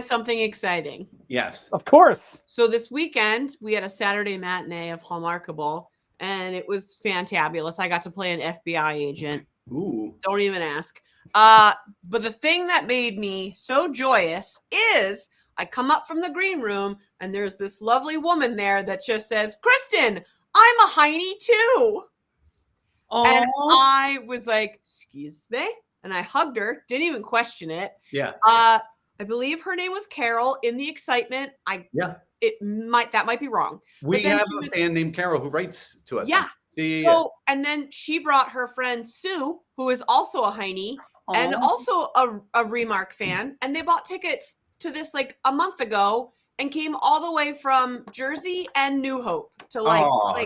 something exciting. Yes. Of course. So this weekend, we had a Saturday matinee of Hallmarkable, and it was fantabulous. I got to play an FBI agent. Ooh. Don't even ask. But the thing that made me so joyous is I come up from the green room, and there's this lovely woman there that just says, Kristin, I'm a hiney too. Aww. And I was like, excuse me? And I hugged her, didn't even question it. Yeah. I believe her name was Carol. In the excitement, that might be wrong. We have a fan named Carol who writes to us. Yeah. And then she brought her friend Sue, who is also a hiney and also a Remark fan, and they bought tickets to this like a month ago and came all the way from Jersey and New Hope to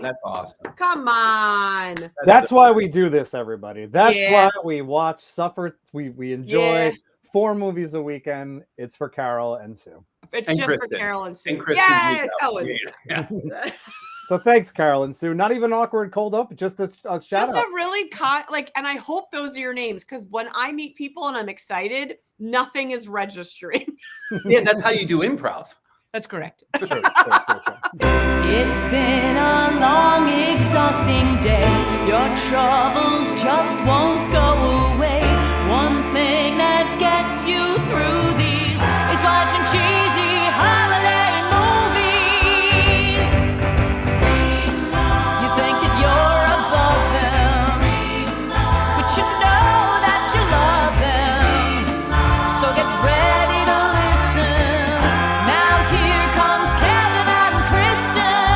that's awesome. Come on. That's why we do this, everybody. That's why we watch, suffer, we enjoy 4 movies a weekend. It's for Carol and Sue. It's and just Kristin. for Carol and Sue. And Kristin. Yeah. So thanks, Carol and Sue. Not even awkward cold up, just a shout out. Just a really and I hope those are your names, because when I meet people and I'm excited, nothing is registering. Yeah, that's how you do improv. That's correct. It's been a long, exhausting day. Your troubles just won't go away. One thing that gets you through these is watching cheesy holiday movies. You think that you're above them, but you know that you love them. So get ready to listen. Now here comes Kevin and Kristin.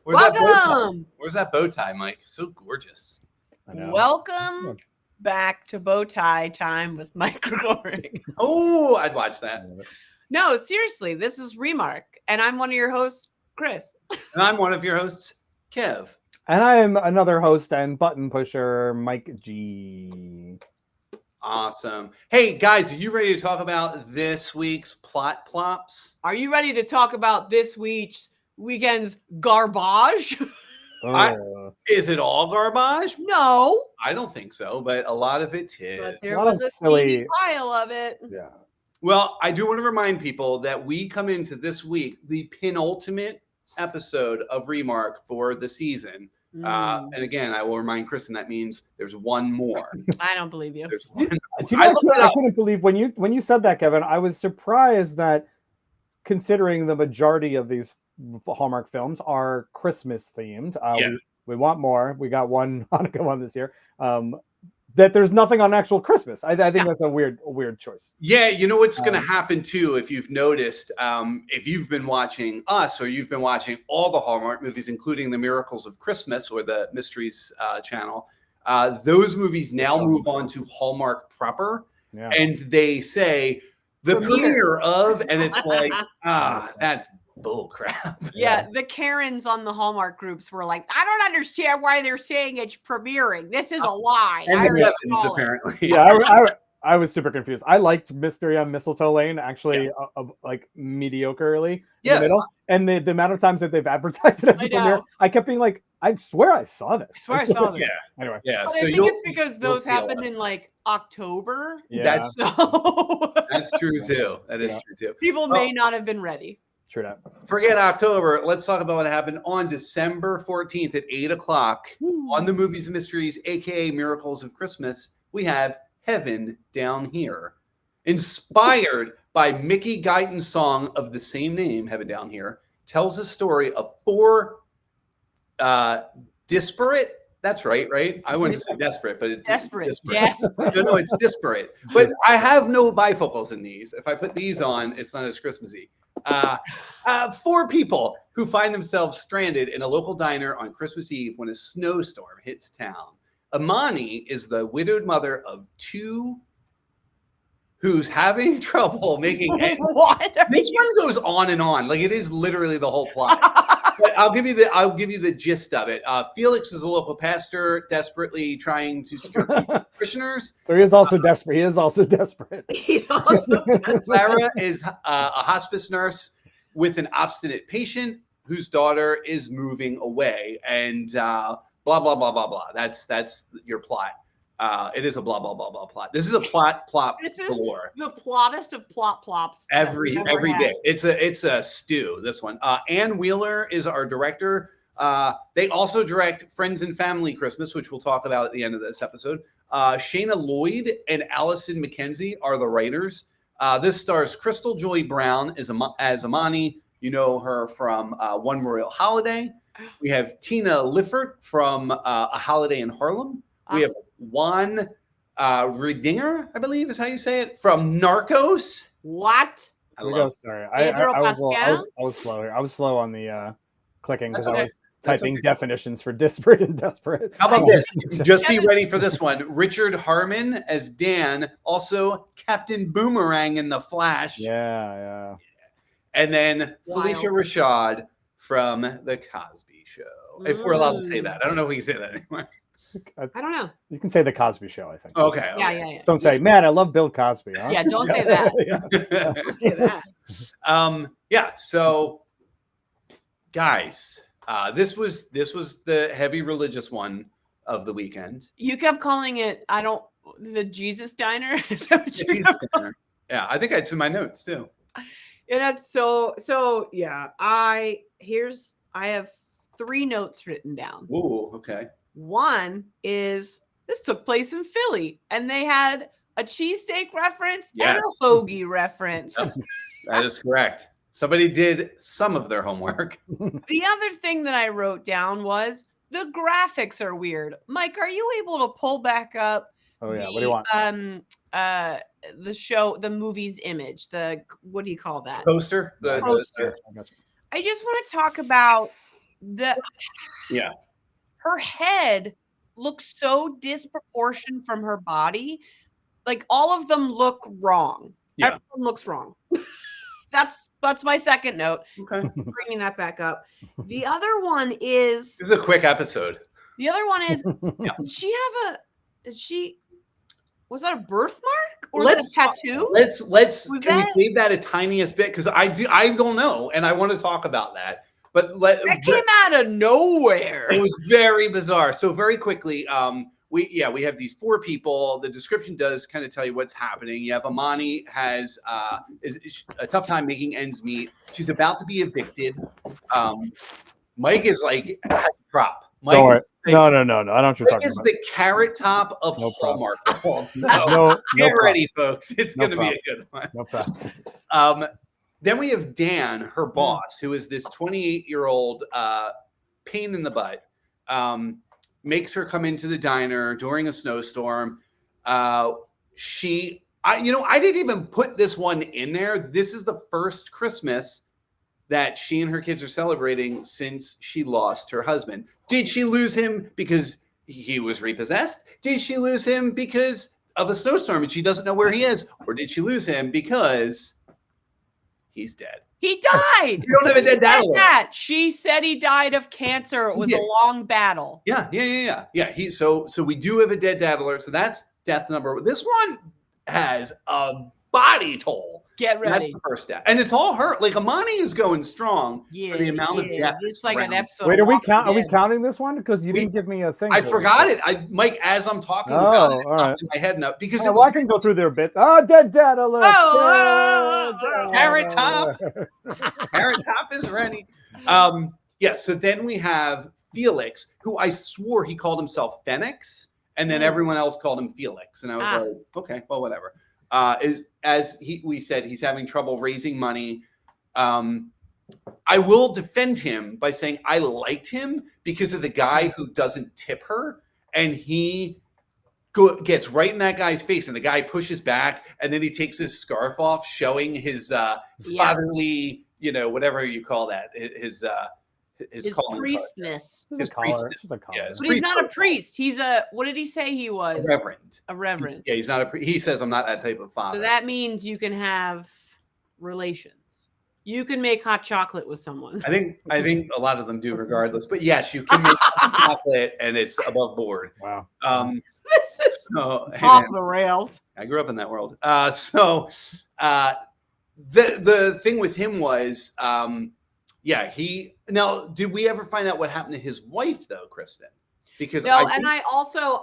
Oh Welcome. Where's that bow tie, Mike? So gorgeous. I know. Welcome back to Bow Tie Time with Mike Gregory. Oh, I'd watch that. No, seriously, this is Remark, and I'm one of your hosts, Chris. And I'm one of your hosts, Kev. And I am another host and button pusher, Mike G. Awesome. Hey, guys, are you ready to talk about this week's plot plops? Are you ready to talk about this weekend's garbage? Is it all garbage? No. I don't think so, but a lot of it is. But there was a silly pile of it. Yeah. Well, I do want to remind people that we come into this week, the penultimate episode of Remark for the season. And again, I will remind Kristin that means there's one more. I don't believe you. There's one more. I couldn't believe when you said that, Kevin. I was surprised that, considering the majority of these Hallmark films are Christmas themed, we want more. We got one Hanukkah one this year. That there's nothing on actual Christmas. I think that's a weird choice. Yeah, you know what's going to happen too, if you've noticed, if you've been watching us or you've been watching all the Hallmark movies, including the Miracles of Christmas or the Mysteries channel, those movies now move on to Hallmark proper, and they say the premiere of, and it's like, that's bull crap. Yeah, the Karens on the Hallmark groups were like, I don't understand why they're saying it's premiering. This is a lie. And the Jetsons, apparently. Yeah, I was super confused. I liked Mystery on Mistletoe Lane, actually, like mediocrely in the middle. And the amount of times that they've advertised it as a premiere, I kept being like, I swear I saw this. I saw this. Yeah. Anyway. Yeah. But I think it's because those happened in like October. Yeah. That's true too. That is true too. People may not have been ready. True that. Forget October. Let's talk about what happened on December 14th at 8 o'clock on the Movies and Mysteries, aka Miracles of Christmas. We have Heaven Down Here, inspired by Mickey Guyton's song of the same name, Heaven Down Here, tells a story of 4 disparate. That's right? I wouldn't say desperate, but it's desperate. No, it's disparate. But I have no bifocals in these. If I put these on, it's not as Christmassy. 4 people who find themselves stranded in a local diner on Christmas Eve when a snowstorm hits town. Amani is the widowed mother of 2 who's having trouble making ends. What? This one goes on and on. Like, it is literally the whole plot. But I'll give you the gist of it. Felix is a local pastor desperately trying to secure parishioners. So he is also desperate. He's also desperate. Clara is a hospice nurse with an obstinate patient. whose daughter is moving away, and blah blah blah blah blah. That's your plot. It is a blah blah blah blah plot. This is a plot This galore. is the plottest of plot plops. Every bit. It's a stew. This one. Ann Wheeler is our director. They also direct Friends and Family Christmas, which we'll talk about at the end of this episode. Shayna Lloyd and Allison McKenzie are the writers. This stars Crystal Joy Brown as Amani. You know her from One Royal Holiday. We have Tina Lifford from A Holiday in Harlem. We have Juan Riedinger, I believe is how you say it, from Narcos. What? Here we go. Sorry, I was slow here. I was slow on the clicking because I was typing definitions for disparate and desperate. How about this? Just be ready for this one. Richard Harmon as Dan, also Captain Boomerang in The Flash. Yeah. And then Felicia Rashad from The Cosby Show. If we're allowed to say that. I don't know if we can say that anymore. I don't know. You can say The Cosby Show, I think. Okay. Yeah. Just don't say, man, I love Bill Cosby. Huh? Yeah, don't say that. Don't say that. So guys, this was the heavy religious one of the weekend. You kept calling it, the Jesus Diner? Is that what you Jesus Diner. Yeah, I think I had in my notes too. Yeah, that's so yeah. I have 3 notes written down. Ooh, okay. One is this took place in Philly, and they had a cheesesteak reference and a bogey reference. Yep, that is correct. Somebody did some of their homework. The other thing that I wrote down was the graphics are weird. Mike, are you able to pull back up? Oh yeah, what do you want? The movie's image. What do you call that? Poster. The poster. I just want to talk about her head looks so disproportionate from her body. Like all of them look wrong. Yeah. Everyone looks wrong. That's my second note. Okay. Bringing that back up. The other one is This is a quick episode. The other one is was that a birthmark or was that a tattoo? Can we save that a tiniest bit? Because I don't know, and I want to talk about that. But that came out of nowhere. It was very bizarre. So very quickly, we have these 4 people. The description does kind of tell you what's happening. You have Amani has is a tough time making ends meet. She's about to be evicted. Mike is like has a prop. Mike no. I don't know Mike what you're talking is about. the Carrot Top of Hallmark. No get ready, folks. It's going to be a good one. No problem. Then we have Dan, her boss, who is this 28-year-old pain in the butt. Makes her come into the diner during a snowstorm. I didn't even put this one in there. This is the first Christmas that she and her kids are celebrating since she lost her husband. Did she lose him because he was repossessed? Did she lose him because of a snowstorm and she doesn't know where he is? Or did she lose him because he's dead? He died. You don't have a dead dad alert. She said he died of cancer. It was a long battle. Yeah. So we do have a dead dad alert. So that's death number. This one has a body toll. Get ready. That's the first death, and it's all her. Like Amani is going strong for the amount of death. It's like an episode. Wait, are we counting this one? Because you didn't give me a thing. I forgot it. Mike, as I'm talking about it, popped in my head now because I can go through their bit. Dead dad alert. Carrot Top. Carrot Top is ready. So then we have Felix, who I swore he called himself Phoenix, and then everyone else called him Felix, and I was like, okay, well, whatever. We said, he's having trouble raising money. I will defend him by saying I liked him because of the guy who doesn't tip her, and he gets right in that guy's face, and the guy pushes back, and then he takes his scarf off, showing his fatherly, whatever you call that, his priestness. His priestness. But he's not a priest. He's what did he say he was? A reverend. He's not a priest. He says, I'm not that type of father. So that means you can have relations. You can make hot chocolate with someone. I think a lot of them do regardless. But yes, you can make hot chocolate and it's above board. Wow. This is off the rails. I grew up in that world. The thing with him was Yeah, now, did we ever find out what happened to his wife though, Kristin? Because No,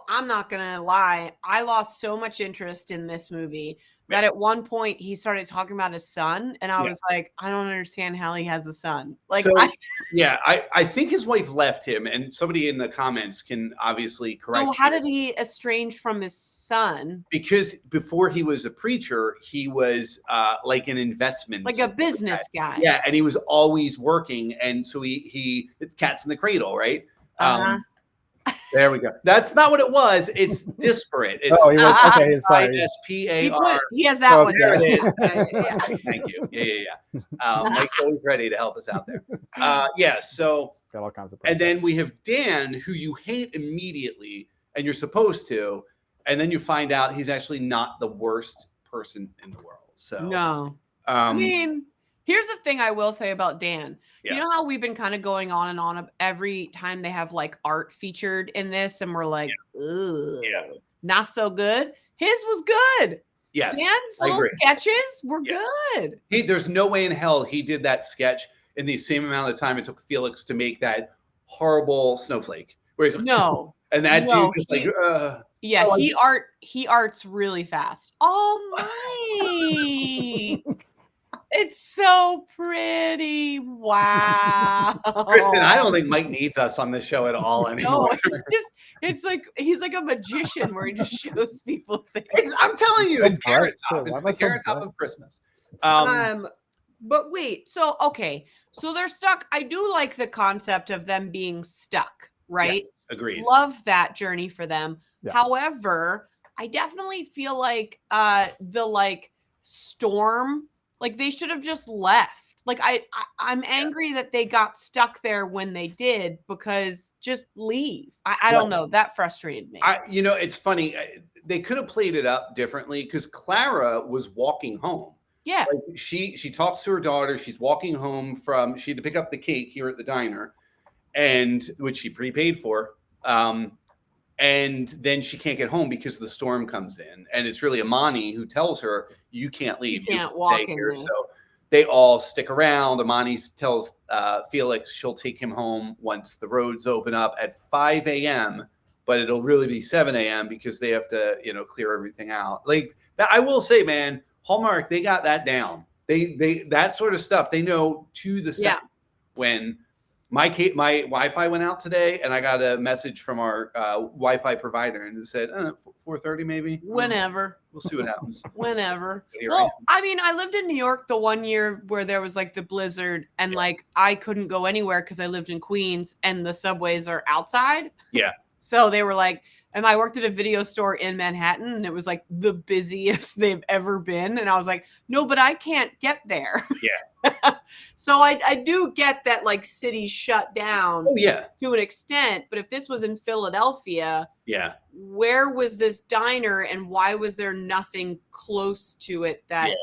I'm not gonna lie, I lost so much interest in this movie that at one point he started talking about his son, and I was like, I don't understand how he has a son. Like, so, I think his wife left him, and somebody in the comments can obviously correct. So how did he estrange from his son? Because before he was a preacher, he was like an investment, like a business guy. Yeah, and he was always working, and so it's cats in the cradle, right? There we go. That's not what it was. It's disparate. It's okay. Sorry. SPAR. He has that one. There it is. Thank you. Yeah. Mike's always ready to help us out there. So got all kinds of. And then we have Dan, who you hate immediately, and you're supposed to, and then you find out he's actually not the worst person in the world. So no. I mean, here's the thing I will say about Dan. Yeah. You know how we've been kind of going on and on every time they have like art featured in this, and we're like, ugh, not so good. His was good. Yes, Dan's little sketches were good. There's no way in hell he did that sketch in the same amount of time it took Felix to make that horrible snowflake. Where he's like, no, and that dude just like, yeah, he arts really fast. Oh my. It's so pretty. Wow. Kristin, I don't think Mike needs us on this show at all anymore. No, it's like he's like a magician where he just shows people things. I'm telling you, it's Carrot Top. It's the Carrot Top of Christmas. But wait, so they're stuck. I do like the concept of them being stuck, right? Yeah, agreed. Love that journey for them. Yeah. However, I definitely feel like the storm, like they should have just left. Like I'm angry that they got stuck there when they did, because just leave. I don't know. That frustrated me. It's funny. They could have played it up differently, because Clara was walking home. Yeah. Like she talks to her daughter. She's walking home she had to pick up the cake here at the diner, and which she prepaid for. And then she can't get home because the storm comes in, and it's really Amani who tells her, you can't leave. You can't walk in here. this. So they all stick around. Amani tells Felix she'll take him home once the roads open up at 5 a.m., but it'll really be 7 a.m. because they have to, clear everything out. Like that, I will say, man, Hallmark, they got that down. They that sort of stuff they know to the second. When my Wi-Fi went out today, and I got a message from our Wi-Fi provider, and it said 4:30 maybe. Whenever. We'll see what happens. Whenever. Well, I mean, I lived in New York the one year where there was like the blizzard, and like I couldn't go anywhere because I lived in Queens, and the subways are outside. Yeah. So they were like, and I worked at a video store in Manhattan, and it was like the busiest they've ever been. And I was like, no, but I can't get there. Yeah. So I do get that like city shut down to an extent. But if this was in Philadelphia, where was this diner, and why was there nothing close to it that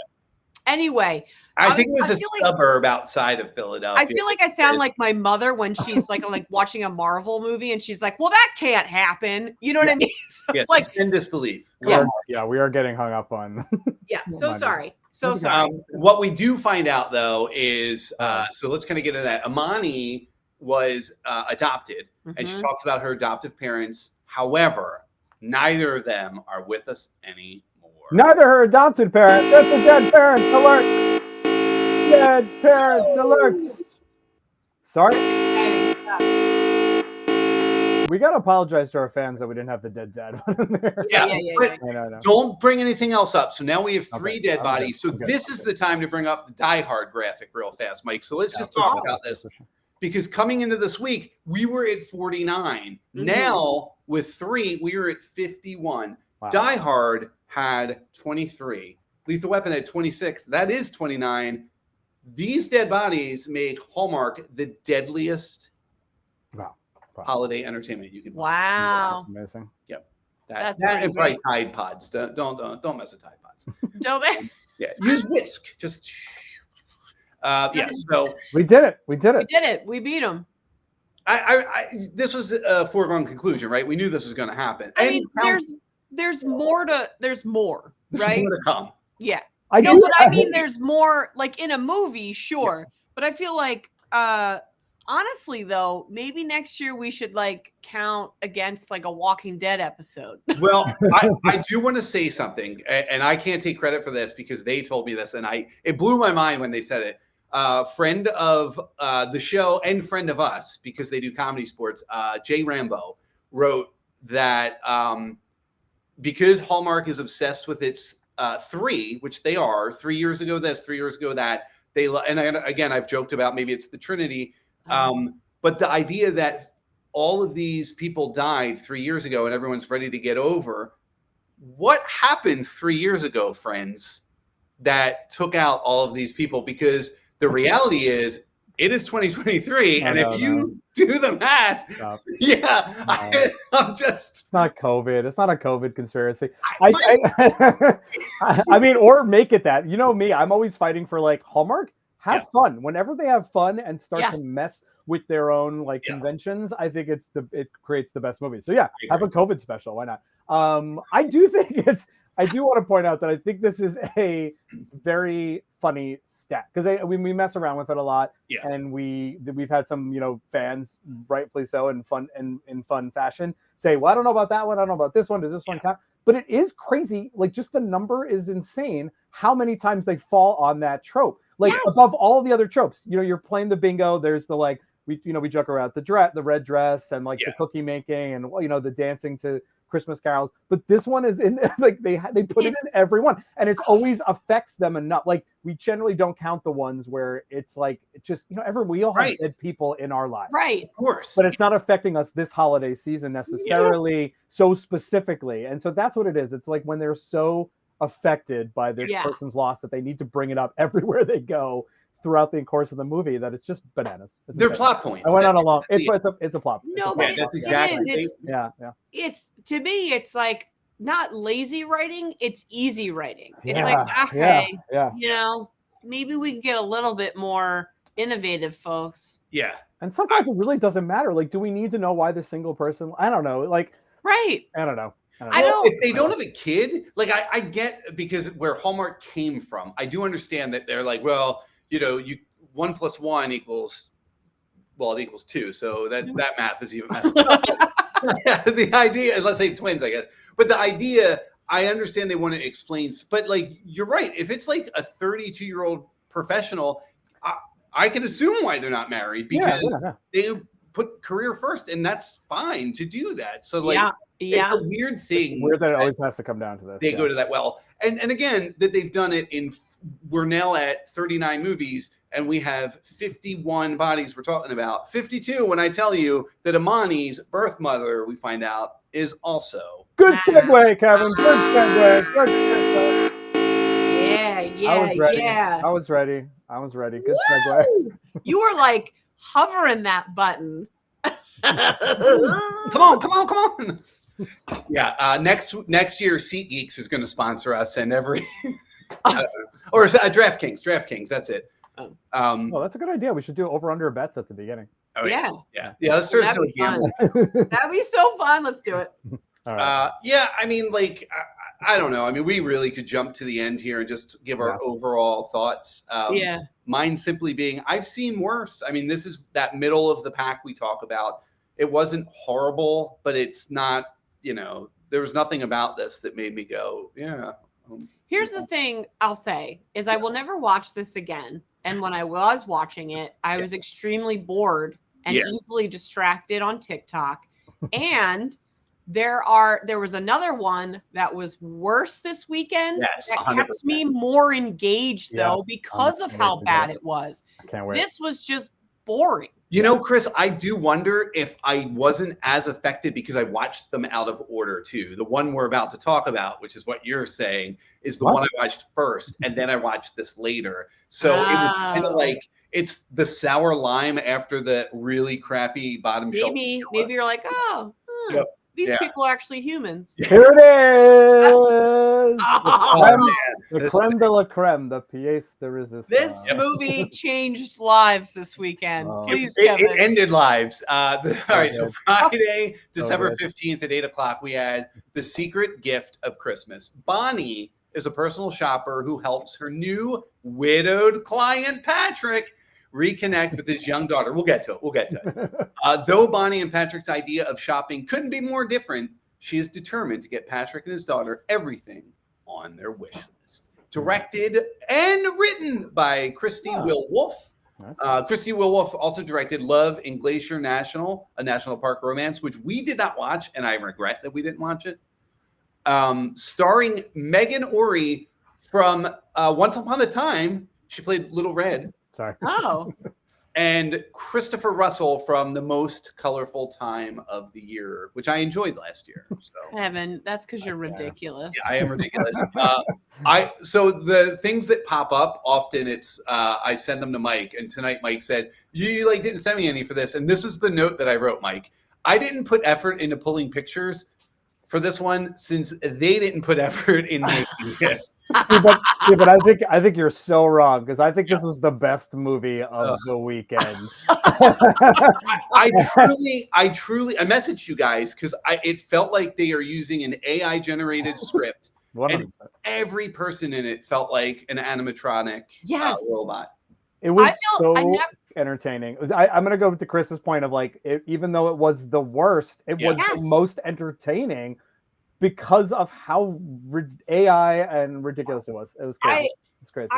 anyway? I think it was a suburb outside of Philadelphia. I feel like I sound like my mother when she's like watching a Marvel movie, and she's like, well, that can't happen. You know what I mean? So, yes, like suspend disbelief. We are getting hung up on. So sorry. So sorry. What we do find out though is, so let's kind of get into that. Amani was adopted, and she talks about her adoptive parents. However, neither of them are with us anymore. Neither her adopted parent. That's a dead parent alert. Dead parents alert. Sorry. We gotta apologize to our fans that we didn't have the dead dad one in there. No. Don't bring anything else up. So now we have three dead bodies. So this is the time to bring up the Die Hard graphic real fast, Mike. So let's just talk about this. Because coming into this week, we were at 49. Now with 3, we are at 51. Wow. Die Hard had 23. Lethal Weapon had 26. That is 29. These dead bodies made Hallmark the deadliest holiday entertainment you can find. Wow. Amazing. Yep. That's that and probably Tide Pods. Don't mess with Tide Pods. Don't. Yeah. Use whisk. Just so we did it. We beat them. This was a foregone conclusion, right? We knew this was going to happen. I mean, there's more, right? There's more to come. Yeah. I mean, there's more, like in a movie, sure. But I feel like honestly though, maybe next year we should like count against like a Walking Dead episode. Well, I do want to say something, and I can't take credit for this because they told me this, and it blew my mind when they said it. Friend of the show and friend of us, because they do comedy sports, Jay Rambo wrote that because Hallmark is obsessed with its 3, which they are, 3 years ago this, 3 years ago that, and again, I've joked about maybe it's the Trinity, but the idea that all of these people died 3 years ago and everyone's ready to get over, what happened 3 years ago, friends, that took out all of these people? Because the reality is it is 2023. And if you do the math, I'm just... It's not COVID. It's not a COVID conspiracy. I mean, or make it that. You know me, I'm always fighting for like Hallmark. Have fun. Whenever they have fun and start to mess with their own like conventions, I think it creates the best movie. So yeah, have a COVID special. Why not? I do want to point out that I think this is a very funny stat because we mess around with it a lot, and we've had some fans, rightfully so, in fun fashion, say, well, I don't know about that one, I don't know about this one. Does this one count? But it is crazy. Like just the number is insane. How many times they fall on that trope? Like above all the other tropes. You're playing the bingo. There's the like we joke around the red dress and like the cookie making and the dancing to Christmas carols, but this one is in like they put it in every one, and it always affects them enough. Like we generally don't count the ones where it's like it's just we all have dead people in our lives, right? Of course, but it's not affecting us this holiday season necessarily so specifically, and so that's what it is. It's like when they're so affected by this person's loss that they need to bring it up everywhere they go throughout the course of the movie, that it's just bananas. They're plot points. I went on a long. It's a plot. No, but that's exactly. It's to me, it's like not lazy writing; it's easy writing. It's maybe we can get a little bit more innovative, folks. Yeah, and sometimes it really doesn't matter. Like, do we need to know why the single person? I don't know. Like, right? I don't know. If they don't have a kid, like I get because where Hallmark came from, I do understand that they're like, well, 1 + 1 equals 2. So that math is even messed up. The idea, unless they have twins, I guess. But the idea, I understand they want to explain. But like, you're right. If it's like a 32-year-old professional, I can assume why they're not married because they put career first, and that's fine to do that. So like, it's a weird thing. It's weird that it always has to come down to this. They go to that well, and again that they've done it in. We're now at 39 movies, and we have 51 bodies we're talking about. 52 when I tell you that Imani's birth mother, we find out, is also. Good segue, Kevin. Good segue. Yeah. I was ready. Good segue. You were like hovering that button. Come on. Yeah. Next year, SeatGeeks is going to sponsor us, and every. Or DraftKings. That's it. That's a good idea. We should do over/under bets at the beginning. Oh, yeah. Let's start That'd be fun. That'd be so fun. Let's do it. All right. I mean, like, I don't know. I mean, we really could jump to the end here and just give our overall thoughts. Mine simply being, I've seen worse. I mean, this is that middle of the pack we talk about. It wasn't horrible, but it's not. There was nothing about this that made me go, Here's the thing I'll say is I will never watch this again. And when I was watching it, I was extremely bored and easily distracted on TikTok. And there was another one that was worse this weekend that 100%. kept me more engaged though because of how bad it was. I can't wait. This was just boring. Chris, I do wonder if I wasn't as affected because I watched them out of order too. The one we're about to talk about, which is what you're saying, is the one I watched first, and then I watched this later. So it was kind of like it's the sour lime after the really crappy bottom shelf. Maybe you're like, these people are actually humans. Here it is. The creme de la creme, the pièce de résistance. This movie changed lives this weekend. Please, it ended lives. All right, so Friday, December 15th at 8:00, we had The Secret Gift of Christmas. Bonnie is a personal shopper who helps her new widowed client, Patrick, reconnect with his young daughter. We'll get to it. Though Bonnie and Patrick's idea of shopping couldn't be more different, she is determined to get Patrick and his daughter everything on their wish list. Directed and written by Kristin Will Wolf. Kristin Will Wolf also directed Love in Glacier National, a national park romance, which we did not watch, and I regret that we didn't watch it. Starring Megan Ori from Once Upon a Time. She played Little Red. Sorry. Oh. And Christopher Russell from The Most Colorful Time of the Year, which I enjoyed last year. So Evan, that's because you're ridiculous. yeah, I am ridiculous. So the things that pop up often, it's I send them to Mike, and tonight Mike said, "You like didn't send me any for this," and this is the note that I wrote, Mike. I didn't put effort into pulling pictures for this one since they didn't put effort in making it. but I think you're so wrong, because I think this was the best movie of the weekend. I truly messaged you guys because it felt like they are using an AI generated script, and every person in it felt like an animatronic robot. It was entertaining. I'm gonna go to Chris's point of like, even though it was the worst, it was the most entertaining because of how AI and ridiculous it was. It was crazy. It's crazy.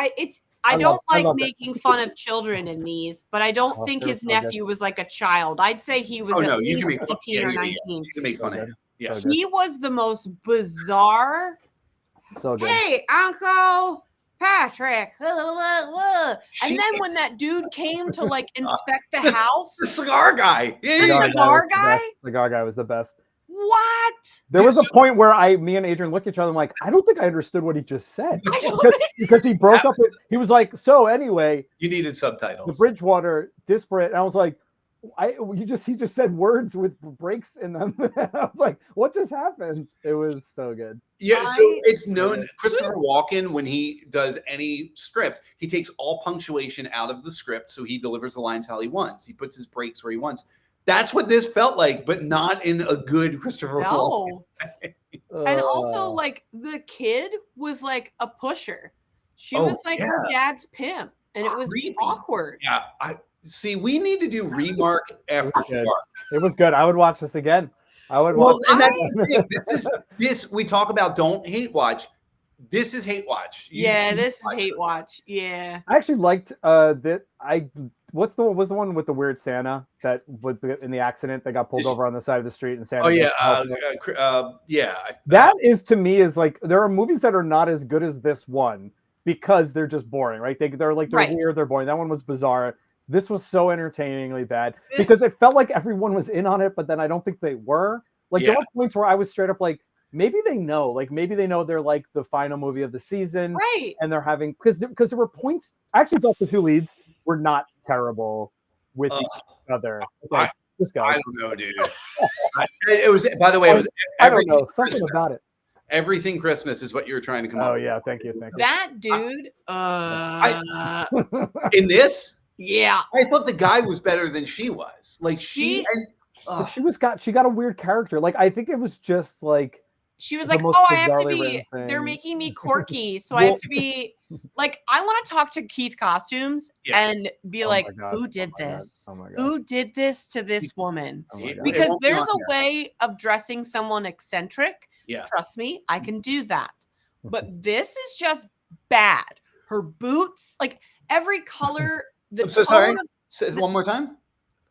I don't like making fun of children in these, but I don't think his nephew was like a child. I'd say he was at least 18 or 19. You can make fun of him. Yeah. So he was the most bizarre. So good. Hey, Uncle Patrick. And then when that dude came to like inspect the house. The cigar guy. The cigar guy? The cigar guy was the best. What? There was a point where me and Adrian looked at each other. I'm like, I don't think I understood what he just said, because he broke up. He was like, so anyway, you needed subtitles. The Bridgewater disparate, and I was like, he just said words with breaks in them. I was like, what just happened? It was so good. Yeah, so it's known. Christopher Walken, when he does any script, he takes all punctuation out of the script, so he delivers the lines how he wants. He puts his breaks where he wants. That's what this felt like, but not in a good Christopher Walken. And also, like, the kid was like a pusher. She was like her dad's pimp, and it was awkward. Yeah, see. We need to do Remark after dark. It was good. I would watch this again. I would watch. This we talk about. Don't hate watch. This is hate watch. This is hate watch. Yeah. I actually liked that. What was the one with the weird Santa that was in the accident that got pulled over on the side of the street and Santa? That is, to me, is like, there are movies that are not as good as this one because they're just boring, right? They're weird, they're boring. That one was bizarre. This was so entertainingly bad because it felt like everyone was in on it, but then I don't think they were. Like there were points where I was straight up like, maybe they know they're like the final movie of the season, right? And they're having because there were points. I actually thought the two leads were not terrible with each other. Like, this guy, I don't know, dude. It was, by the way, it was. I don't know, something about it. Everything Christmas is what you were trying to come up with. Oh yeah, thank you. That dude. In this, I thought the guy was better than she was. Like she got a weird character. Like I think it was just like. She was like, I have to be, they're making me quirky. So I have to be like, I want to talk to Keith Costumes and be like, who did this? Who did this to this woman? Because there's a way of dressing someone eccentric. Yeah. Trust me, I can do that. But this is just bad. Her boots, like every color. I'm so sorry. Say one more time.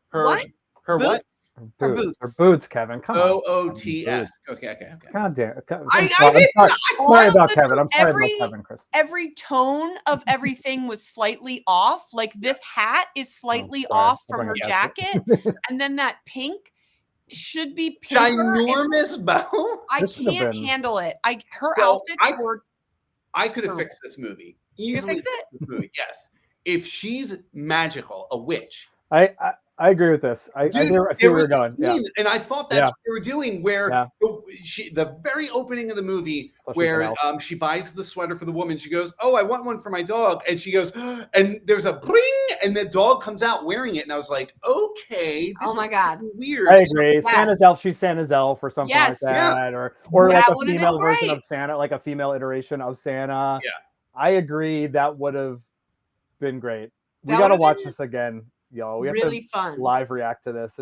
Her boots? Her boots, Kevin. Come on. OOTS. Okay. God damn. I'm sorry about Kevin. I'm sorry about Kevin, Chris. Every tone of everything was slightly off. Like this hat is slightly off from her jacket. And then that pink should be pink. Ginormous bow. I can't handle it. Her outfits were. I could have fixed this movie. Easily fix it? This movie. Yes. If she's magical, a witch. I agree with this. I see where you're going. Yeah. And I thought that's what they were doing, where the very opening of the movie, where she buys the sweater for the woman. She goes, I want one for my dog. And she goes, and there's a bling, and the dog comes out wearing it. And I was like, okay. Oh my God. Weird. I agree. Yes. Santa's elf. She's Santa's elf or something like that. Or like a female version of Santa, like a female iteration of Santa. Yeah. I agree. That would have been great. We That got to would've watch been this again, y'all. We have really to fun. live react to this.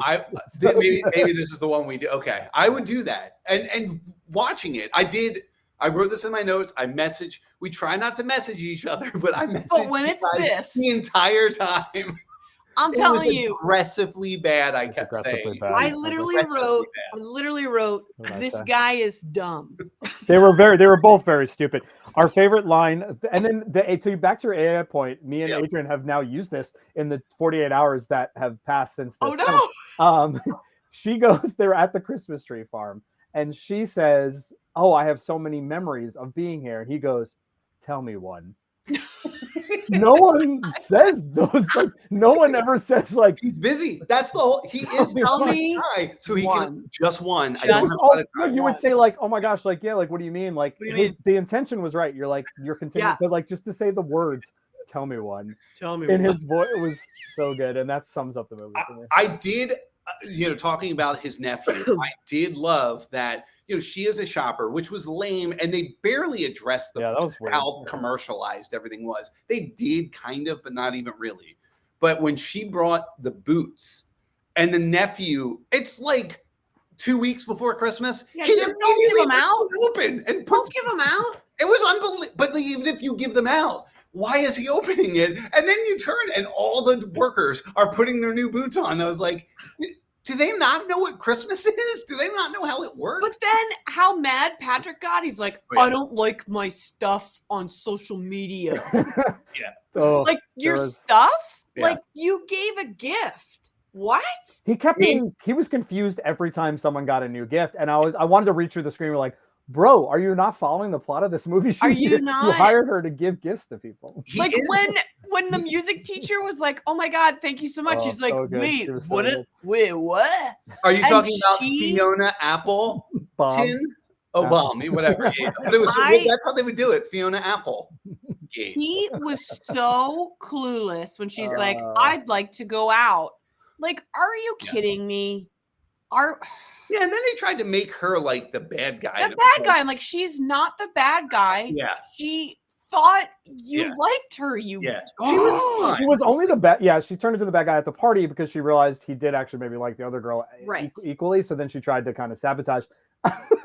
Maybe this is the one we do. Okay, I would do that. And watching it, I wrote this in my notes. We try not to message each other, but I messaged But when you it's guys this, the entire time. I'm It telling was you, aggressively bad. I It's kept aggressively saying. bad. I Aggressively literally wrote, What did I this say? guy is dumb. They were both very stupid. Our favorite line, and then back to your AI point, me and Yeah. Adrian have now used this in the 48 hours that have passed since this. Oh no! She goes, they're at the Christmas tree farm, and she says, "Oh, I have so many memories of being here." And he goes, "Tell me one." No one says those. Like, no one ever says like, He's busy. That's the whole. He is Tell a me guy, so he one. can just one. I Just- don't have a oh, lot of no, time. you would say like, "Oh my gosh," like, yeah, like, what do you mean? Like, What do you mean? the intention was right. You're continuing, Yeah. but like, just to say the words, "Tell me one," Tell me in one. his voice, it was so good, and that sums up the movie for me. I did, talking about his nephew, I did love that, she is a shopper, which was lame, and they barely addressed Yeah, that was weird. how commercialized everything was. They did kind of, but not even really. But when she brought the boots and the nephew, it's like 2 weeks before Christmas, Yeah, he just don't give immediately them out. rips it open and Don't puts give them out. it was unbelievable. But even if you give them out, why is he opening it? And then you turn and all the workers are putting their new boots on. I was like, do they not know what Christmas is? Do they not know how it works? But then how mad Patrick got, he's like, Oh, yeah. I don't like my stuff on social media. Oh, Like, your there was- stuff? Yeah. Like, you gave a gift. What? he kept being, he was confused every time someone got a new gift, and I wanted to reach through the screen. We're like, bro, are you not following the plot of this movie? Are you You not? hired her to give gifts to people. He Like, is- when the music teacher was like, oh my God, thank you so much. Oh, He's like, so good. wait, She was so what? good. Wait, what? Are you and talking about she- Fiona Apple? Bomb. Obama, whatever. Yeah. But it was, that's how they would do it. Fiona Apple. Gate. He was so clueless when she's like, Uh. I'd like to go out. Like, are you Yeah. kidding me? Yeah, and then they tried to make her like the bad guy. The bad guy. I'm like, she's not the bad guy. Yeah. She thought you Yeah. liked her. You Yeah. She was fine. She was only the bad. Yeah, she turned into the bad guy at the party because she realized he did actually maybe like the other girl Right. equally. So then she tried to kind of sabotage.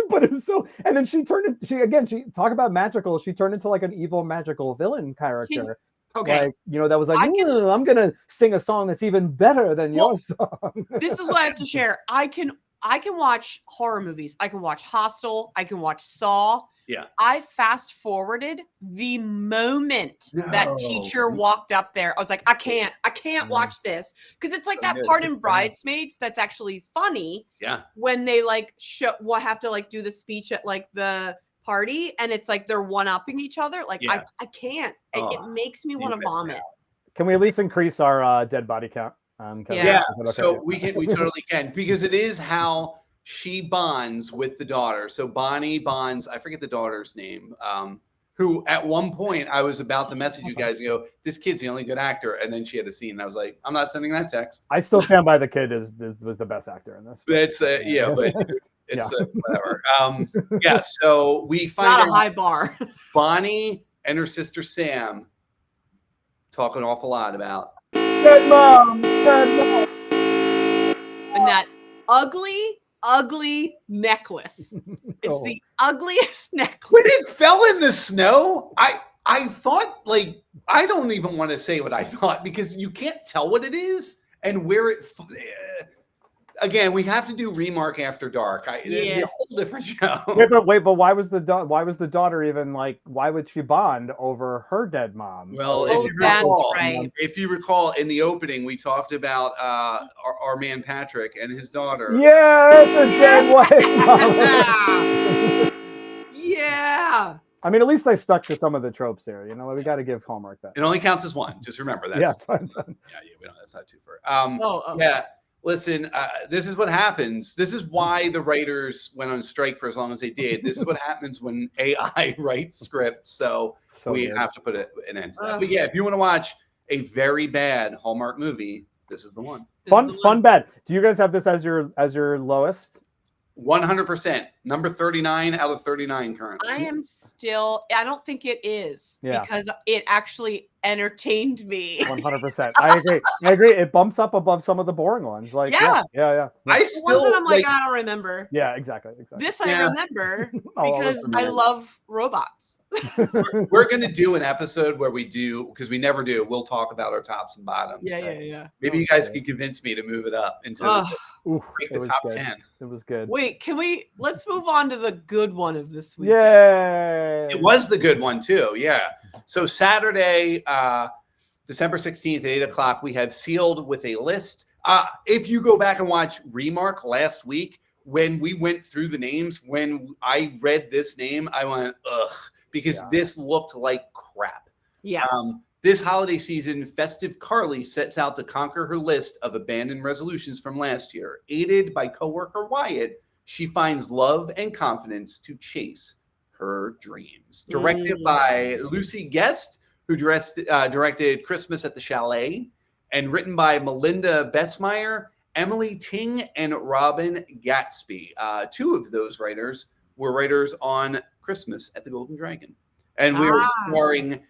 But it was so. And then she talk about magical. She turned into like an evil magical villain character. okay. Like, that was like, I can- I'm gonna sing a song that's even better than Well, your song. This is what I have to share. I can watch horror movies. I can watch Hostel. I can watch Saw. Yeah. I fast forwarded the moment that No. teacher walked up there. I was like, I can't watch this. Because it's like So that good. part Good in for him. Bridesmaids that's actually funny Yeah. when they like have to like do the speech at like the party and it's like they're one-upping each other. Like Yeah. I can't. It Oh, makes me you want to missed vomit. Can we at least increase our dead body count? Kevin? Yeah. Yeah. Is that okay? So we totally can, because it is how she bonds with the daughter. So Bonnie bonds, I forget the daughter's name, who at one point I was about to message you guys and go, this kid's the only good actor. And then she had a scene and I was like, I'm not sending that text. I still stand by the kid was the best actor in this. But it's but it's whatever. So we find Not a out high bar. Bonnie and her sister Sam talk an awful lot about Dead mom. Dead mom. And that ugly necklace. It's Oh. the ugliest necklace. when it fell in the snow. I thought, like, I don't even want to say what I thought because you can't tell what it is and where it. Again, we have to do Remark After Dark. It'd be Yeah. a whole different show. Wait, but why was the daughter even like? Why would she bond over her dead mom? Well, Oh, that's if you recall, in the opening, we talked about our man Patrick and his daughter. Yeah, it's a dead wife. Yeah. I mean, at least they stuck to some of the tropes here. We got to give Hallmark that. It only counts as one. Just remember that. Yeah, We don't. That's not too far. Oh. Yeah. Listen, this is what happens. This is why the writers went on strike for as long as they did. This is what happens when AI writes scripts. So we good. have to put an end to that. But yeah, if you want to watch a very bad Hallmark movie, this is the one. Fun bad. Do you guys have this as your lowest? 100%. Number 39 out of 39 currently. I don't think it is Yeah. because it actually entertained me. 100%. I agree. It bumps up above some of the boring ones. Like Yeah. yeah. I The still ones that I'm like, like, I don't remember. Yeah, exactly. This I Yeah. remember I'll because I remember. love robots. we're going to do an episode where we do, because we never do, we'll talk about our tops and bottoms. Yeah. Maybe you guys can convince me to move it up into Ugh. Oof, break it the was top good. 10. It was good. Wait, let's move on to the good one of this week. Yay! It was the good one too. Yeah. So Saturday, December 16th at 8 o'clock, we have Sealed with a List. If you go back and watch Remark last week, when we went through the names, when I read this name, I went, ugh, because this looked like crap. Yeah. This holiday season, Festive Carly sets out to conquer her list of abandoned resolutions from last year. Aided by coworker Wyatt, she finds love and confidence to chase her dreams. Directed by Lucy Guest, who directed Christmas at the Chalet, and written by Melinda Besmeyer, Emily Ting, and Robin Gatsby. Two of those writers were writers on Christmas at the Golden Dragon. And we are starring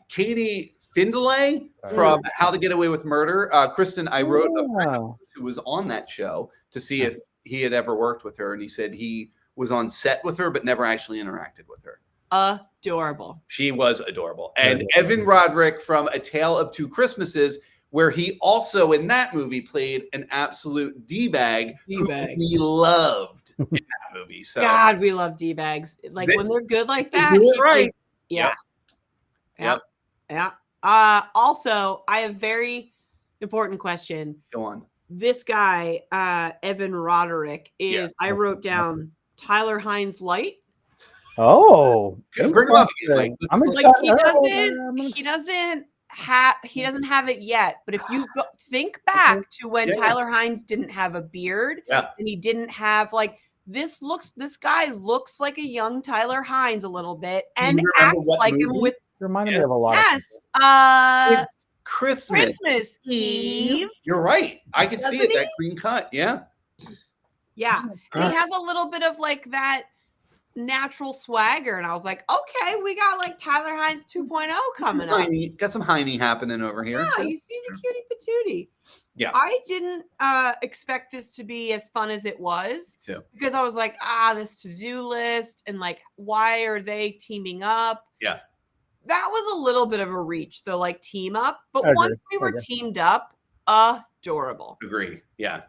Katie Findlay from How to Get Away with Murder. Kristin, I wrote a friend of ours who was on that show to see if he had ever worked with her, and he said he was on set with her but never actually interacted with her. Adorable. She was adorable. And Evan Roderick from A Tale of Two Christmases, where he also in that movie played an absolute D-bag who we loved in that movie. So God, we love D-bags. Like when they're good like that. Do it right. Yeah. Also, I have a very important question. Go on. This guy, Evan Roderick, is I wrote down Tyler Hines Light. Oh, bring him up again. He doesn't have it yet. But if you think back to when Tyler Hines didn't have a beard and he didn't have this guy looks like a young Tyler Hines a little bit and acts like him with. Reminded me of a lot. Yes, it's Christmas Eve. You're right. I can see it. That clean cut. Yeah. Yeah, and he has a little bit of that natural swagger, and I was like, okay, we got Tyler Hines 2.0 coming up. Got some Heine happening over here. Yeah, he's a cutie patootie. Yeah, I didn't expect this to be as fun as it was because I was like, this to-do list and why are they teaming up? Yeah, that was a little bit of a reach, though, team up. But once we were teamed up, adorable. Agree. Yeah.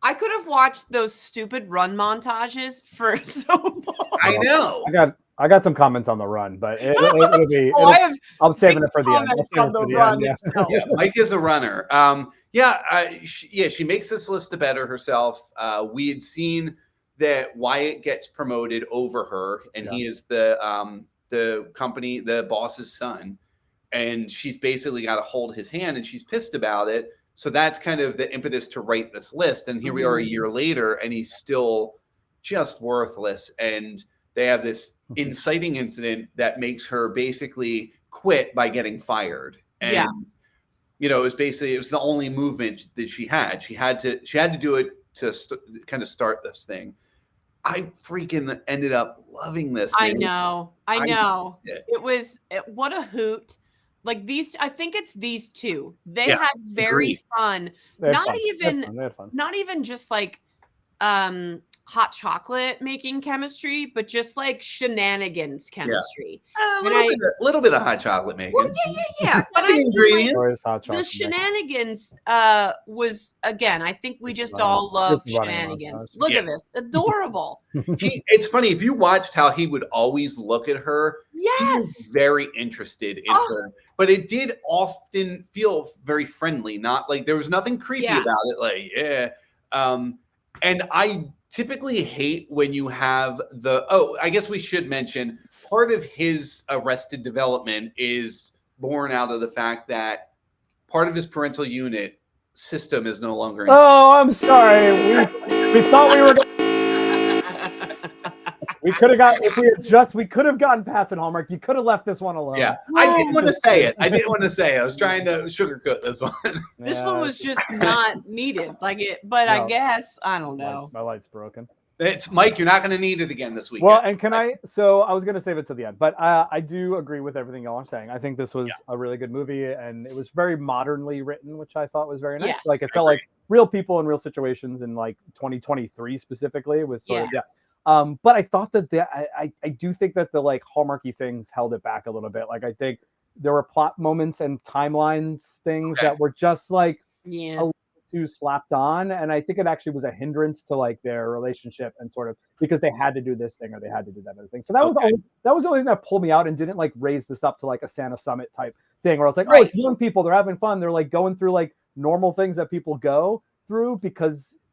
I could have watched those stupid run montages for so long. I know. I got some comments on the run, but it'll be. I'm saving it for the end. Yeah, Mike is a runner. She makes this list to better herself. We had seen that Wyatt gets promoted over her, and he is the company, the boss's son, and she's basically got to hold his hand, and she's pissed about it. So that's kind of the impetus to write this list. And here we are a year later, and he's still just worthless. And they have this inciting incident that makes her basically quit by getting fired. And, it was the only movement that she had. She had to do it to kind of start this thing. I freaking ended up loving this. I know. It was what a hoot. I think it's these two. They had very fun. Not even just hot chocolate making chemistry, but just shenanigans chemistry. A little bit of hot chocolate making. Well, yeah. But ingredients. The shenanigans was again. I think we just all love shenanigans. Look at this, adorable. It's funny if you watched how he would always look at her. Yes, he was very interested in her, but it did often feel very friendly. Not there was nothing creepy about it. And I typically hate when you have I guess we should mention part of his Arrested Development is born out of the fact that part of his parental unit system is no longer. I'm sorry. We thought we were. We could have gotten past it, Hallmark. You could have left this one alone. Yeah, I didn't want to say it. I was trying to sugarcoat this one. This one was just not needed. But I guess I don't know. My light's broken. It's Mike. You're not going to need it again this weekend. Well, and can I? So I was going to save it to the end, but I do agree with everything y'all are saying. I think this was a really good movie, and it was very modernly written, which I thought was very nice. Yes, Like it felt like real people in real situations in like 2023 specifically with sort of but I thought that I do think that the like Hallmarky things held it back a little bit. Like I think there were plot moments and timelines things that were just like a little too slapped on, and I think it actually was a hindrance to like their relationship and sort of because they had to do this thing or they had to do that other thing. So that was the only thing that pulled me out and didn't like raise this up to like a Santa Summit type thing where I was like, oh, it's young people, they're having fun, they're like going through like normal things that people go through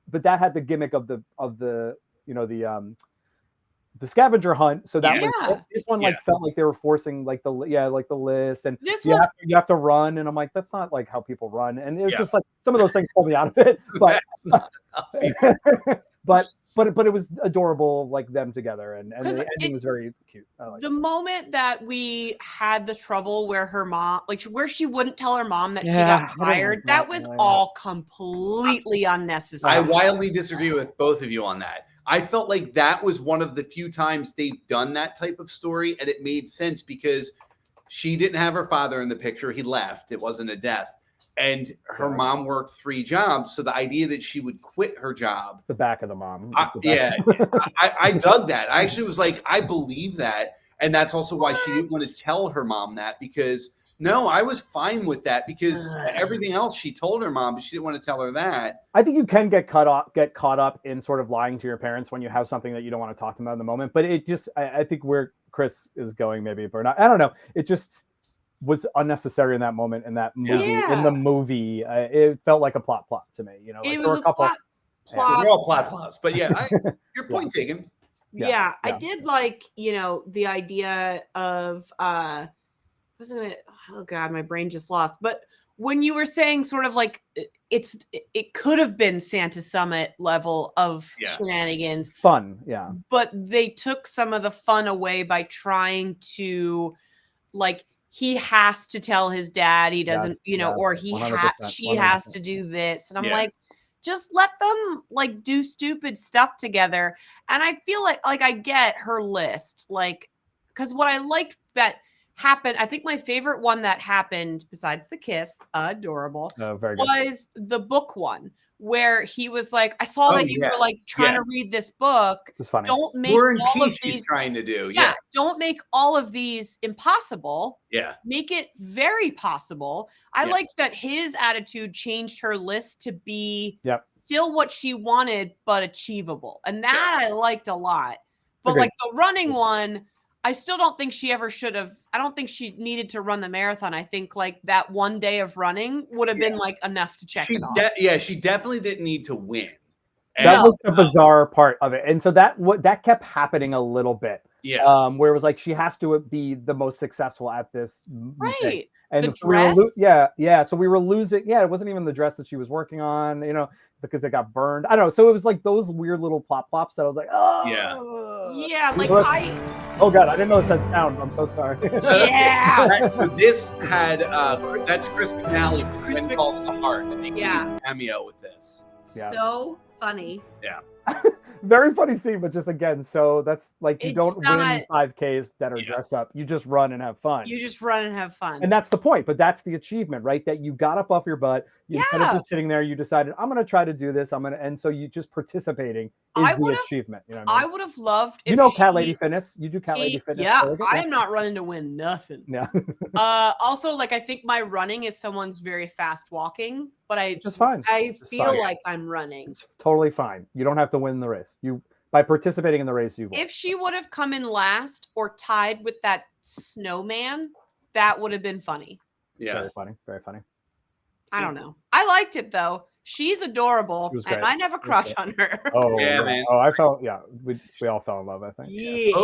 but that had the gimmick of the you know the scavenger hunt, so that was this one like felt like they were forcing like the list and this you have to run, and I'm like, that's not like how people run, and it was just like some of those things pulled me out of it, but but it was adorable like them together, and the ending was very cute. The moment that we had the trouble where her mom, like where she wouldn't tell her mom that she got fired, that was all completely unnecessary. I wildly disagree with both of you on that. I felt like that was one of the few times they've done that type of story, and it made sense because she didn't have her father in the picture. He left. It wasn't a death. And her mom worked 3 jobs. So the idea that she would quit her job. The back of the mom. I dug that. I actually was like, I believe that. And that's also why she didn't want to tell her mom that, because no, I was fine with that because everything else she told her mom, but she didn't want to tell her that. I think you can get caught up in sort of lying to your parents when you have something that you don't want to talk to them about in the moment. But it just, I think where Chris is going, maybe, but not, I don't know. It just was unnecessary in that moment in that movie. In the movie, it felt like a plot to me. You know, like it there was were a couple. They're all plots, but your point taken. Yeah, I did like, you know, the idea of wasn't it? Oh God, my brain just lost. But when you were saying sort of like it could have been Santa Summit level of shenanigans, fun, but they took some of the fun away by trying to like he has to tell his dad he doesn't, you know, or she 100%. has to do this, and I'm like, just let them like do stupid stuff together. And I feel like I get her list, like, because what I liked that happened, I think my favorite one that happened besides the kiss, adorable, very good, was the book one where he was like, I saw that you were like trying to read this book. It's funny. Don't make War and all of Peace these he's trying to do. Don't make all of these impossible. Make it very possible. I liked that his attitude changed her list to be still what she wanted, but achievable. And that I liked a lot. But like the running one, I still don't think she ever should have. I don't think she needed to run the marathon. I think like that one day of running would have been like enough to check it off. She definitely didn't need to win. That was the bizarre part of it. And so that kept happening a little bit. Where it was like she has to be the most successful at this. Right. And the dress? So we were losing. It wasn't even the dress that she was working on, you know, because it got burned. I don't know. So it was like those weird little plops that I was like, like oh God, I didn't know it said sound. I'm so sorry. So this had that's Chris McNally from Twin Calls the Heart making a cameo with this. So funny. Very funny scene, but just again, so that's like you don't win 5Ks that are dress up. You just run and have fun. And that's the point, but that's the achievement, right? That you got up off your butt. Instead of just sitting there, you decided, I'm going to try to do this. And so you just partparticipaing is the achievement. You know what I mean? I would have loved if Cat Lady Fitness. You do Cat Lady Fitness. I am not running to win nothing. Also, like I think my running is someone's very fast walking, but just fine. I feel like I'm running. It's totally fine. You don't have to win the race. By participating in the race, you won. If she would have come in last or tied with that snowman, that would have been funny. Very funny. Very funny. I don't know. I liked it though. She's adorable, and I never crush on her. Oh yeah, man. Oh, I felt we all fell in love. I think.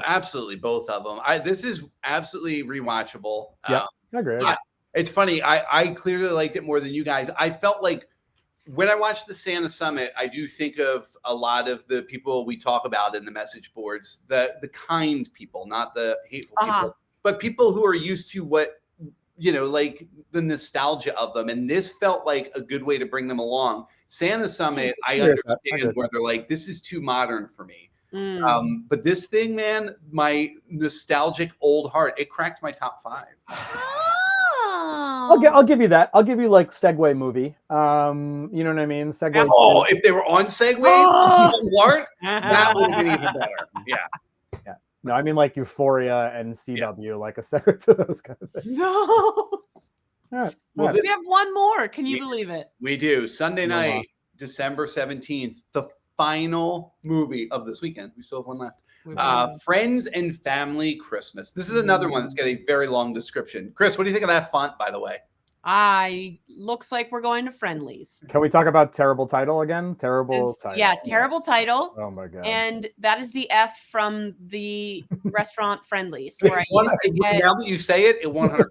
Absolutely, both of them. This is absolutely rewatchable. I agree. It's funny. I clearly liked it more than you guys. I felt like when I watch the Santa Summit, I do think of a lot of the people we talk about in the message boards, the kind people, not the hateful people, but people who are used to like the nostalgia of them. And this felt like a good way to bring them along. Santa Summit, I understand where they're like, this is too modern for me. But this thing, man, my nostalgic old heart, it cracked my top 5. I'll give you that. I'll give you like Segway movie. You know what I mean? Segway. Oh, if they were on Segways, that would have been even better. Yeah. No, I mean like Euphoria and CW, like a separate to those kind of things. No. All right. We have one more. Can you believe it? We do. Sunday night, December 17th, the final movie of this weekend. We still have one left. Friends and Family Christmas. This is another one that's got a very long description. Chris, what do you think of that font, by the way? Looks like we're going to Friendlies. Can we talk about terrible title again? Terrible title. Yeah, terrible title. Oh my god. And that is the F from the restaurant Friendlies. Where Now that you say it, it 100%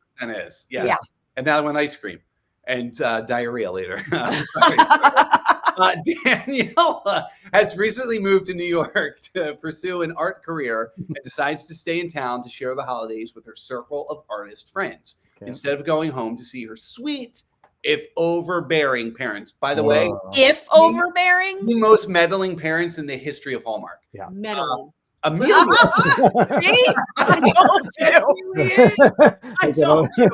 is. Yes. Yeah. And now I want ice cream and diarrhea later. Daniela has recently moved to New York to pursue an art career and decides to stay in town to share the holidays with her circle of artist friends instead of going home to see her sweet, if overbearing parents. By the way, if overbearing, the most meddling parents in the history of Hallmark. Yeah, meddling. Amelia. See? I told you. I told you.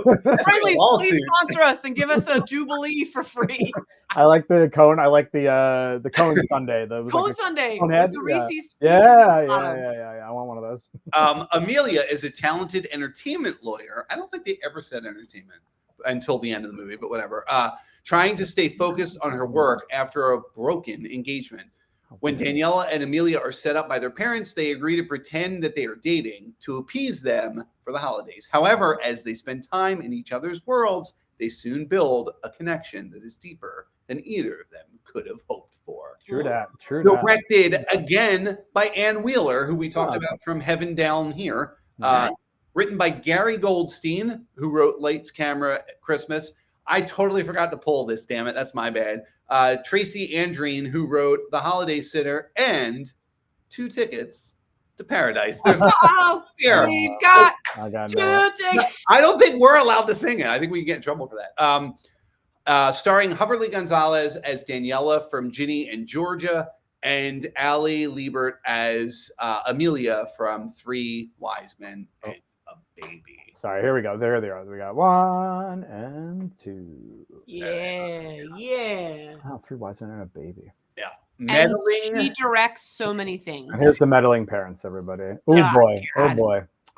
Friendlies, please sponsor us and give us a Jubilee for free. I like the cone. I like the cone sundae. Cone sundae. With the Reese's. Yeah. I want one of those. Amelia is a talented entertainment lawyer. I don't think they ever said entertainment until the end of the movie, but whatever. Trying to stay focused on her work after a broken engagement. When Daniela and Amelia are set up by their parents, they agree to pretend that they are dating to appease them for the holidays. However, as they spend time in each other's worlds, they soon build a connection that is deeper than either of them could have hoped for. True that. Directed again by Ann Wheeler, who we talked about from Heaven Down Here. Written by Gary Goldstein, who wrote Lights, Camera, Christmas. I totally forgot to pull this, damn it. That's my bad. Tracy Andreen, who wrote The Holiday Sitter and 2 Tickets to Paradise. There's we've got 2 tickets. I don't think we're allowed to sing it. I think we can get in trouble for that. Starring Huberly Gonzalez as Daniela from Ginny and Georgia, and Allie Liebert as Amelia from 3 Wise Men and a Baby. Sorry, here we go. There they are. We got 1 and 2. Yeah. Oh, 3 Wise Men and a Baby. Yeah. And she directs so many things. And here's the meddling parents, everybody. Oh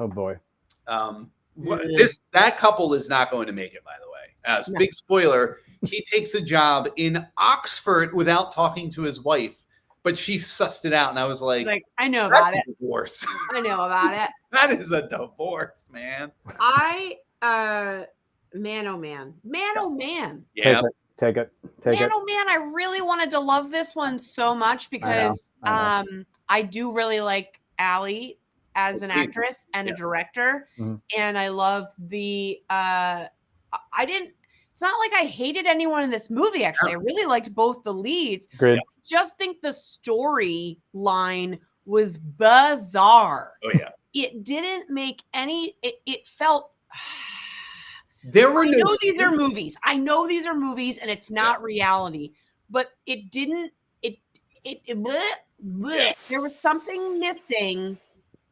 boy. That couple is not going to make it, by the way. Big spoiler, he takes a job in Oxford without talking to his wife. But she sussed it out, and I was like I know about it. Divorce. I know about it. That is a divorce, man. Man, oh man. Yeah. Take it. Man, oh man, I really wanted to love this one so much because I know. I do really like Allie as an actress and a director. Mm-hmm. And I love it's not like I hated anyone in this movie, actually. I really liked both the leads. Great. I just think the storyline was bizarre. Oh, yeah. It didn't make any... It felt... There were I know these are movies and it's not reality. But it didn't... There was something missing,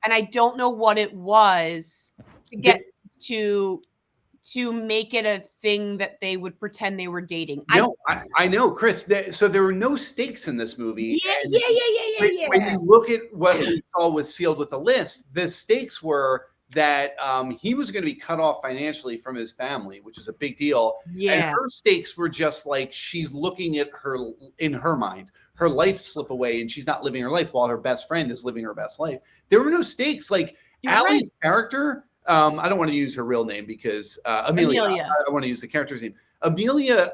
and I don't know what it was to get to make it a thing that they would pretend they were dating. I know, Chris. So there were no stakes in this movie. Yeah. When you look at what we saw with Sealed with a List, the stakes were that he was going to be cut off financially from his family, which is a big deal. Yeah. And her stakes were just like she's looking at in her mind, her life slip away, and she's not living her life while her best friend is living her best life. There were no stakes. Like Allie's character. I don't want to use her real name because Amelia. I want to use the character's name. Amelia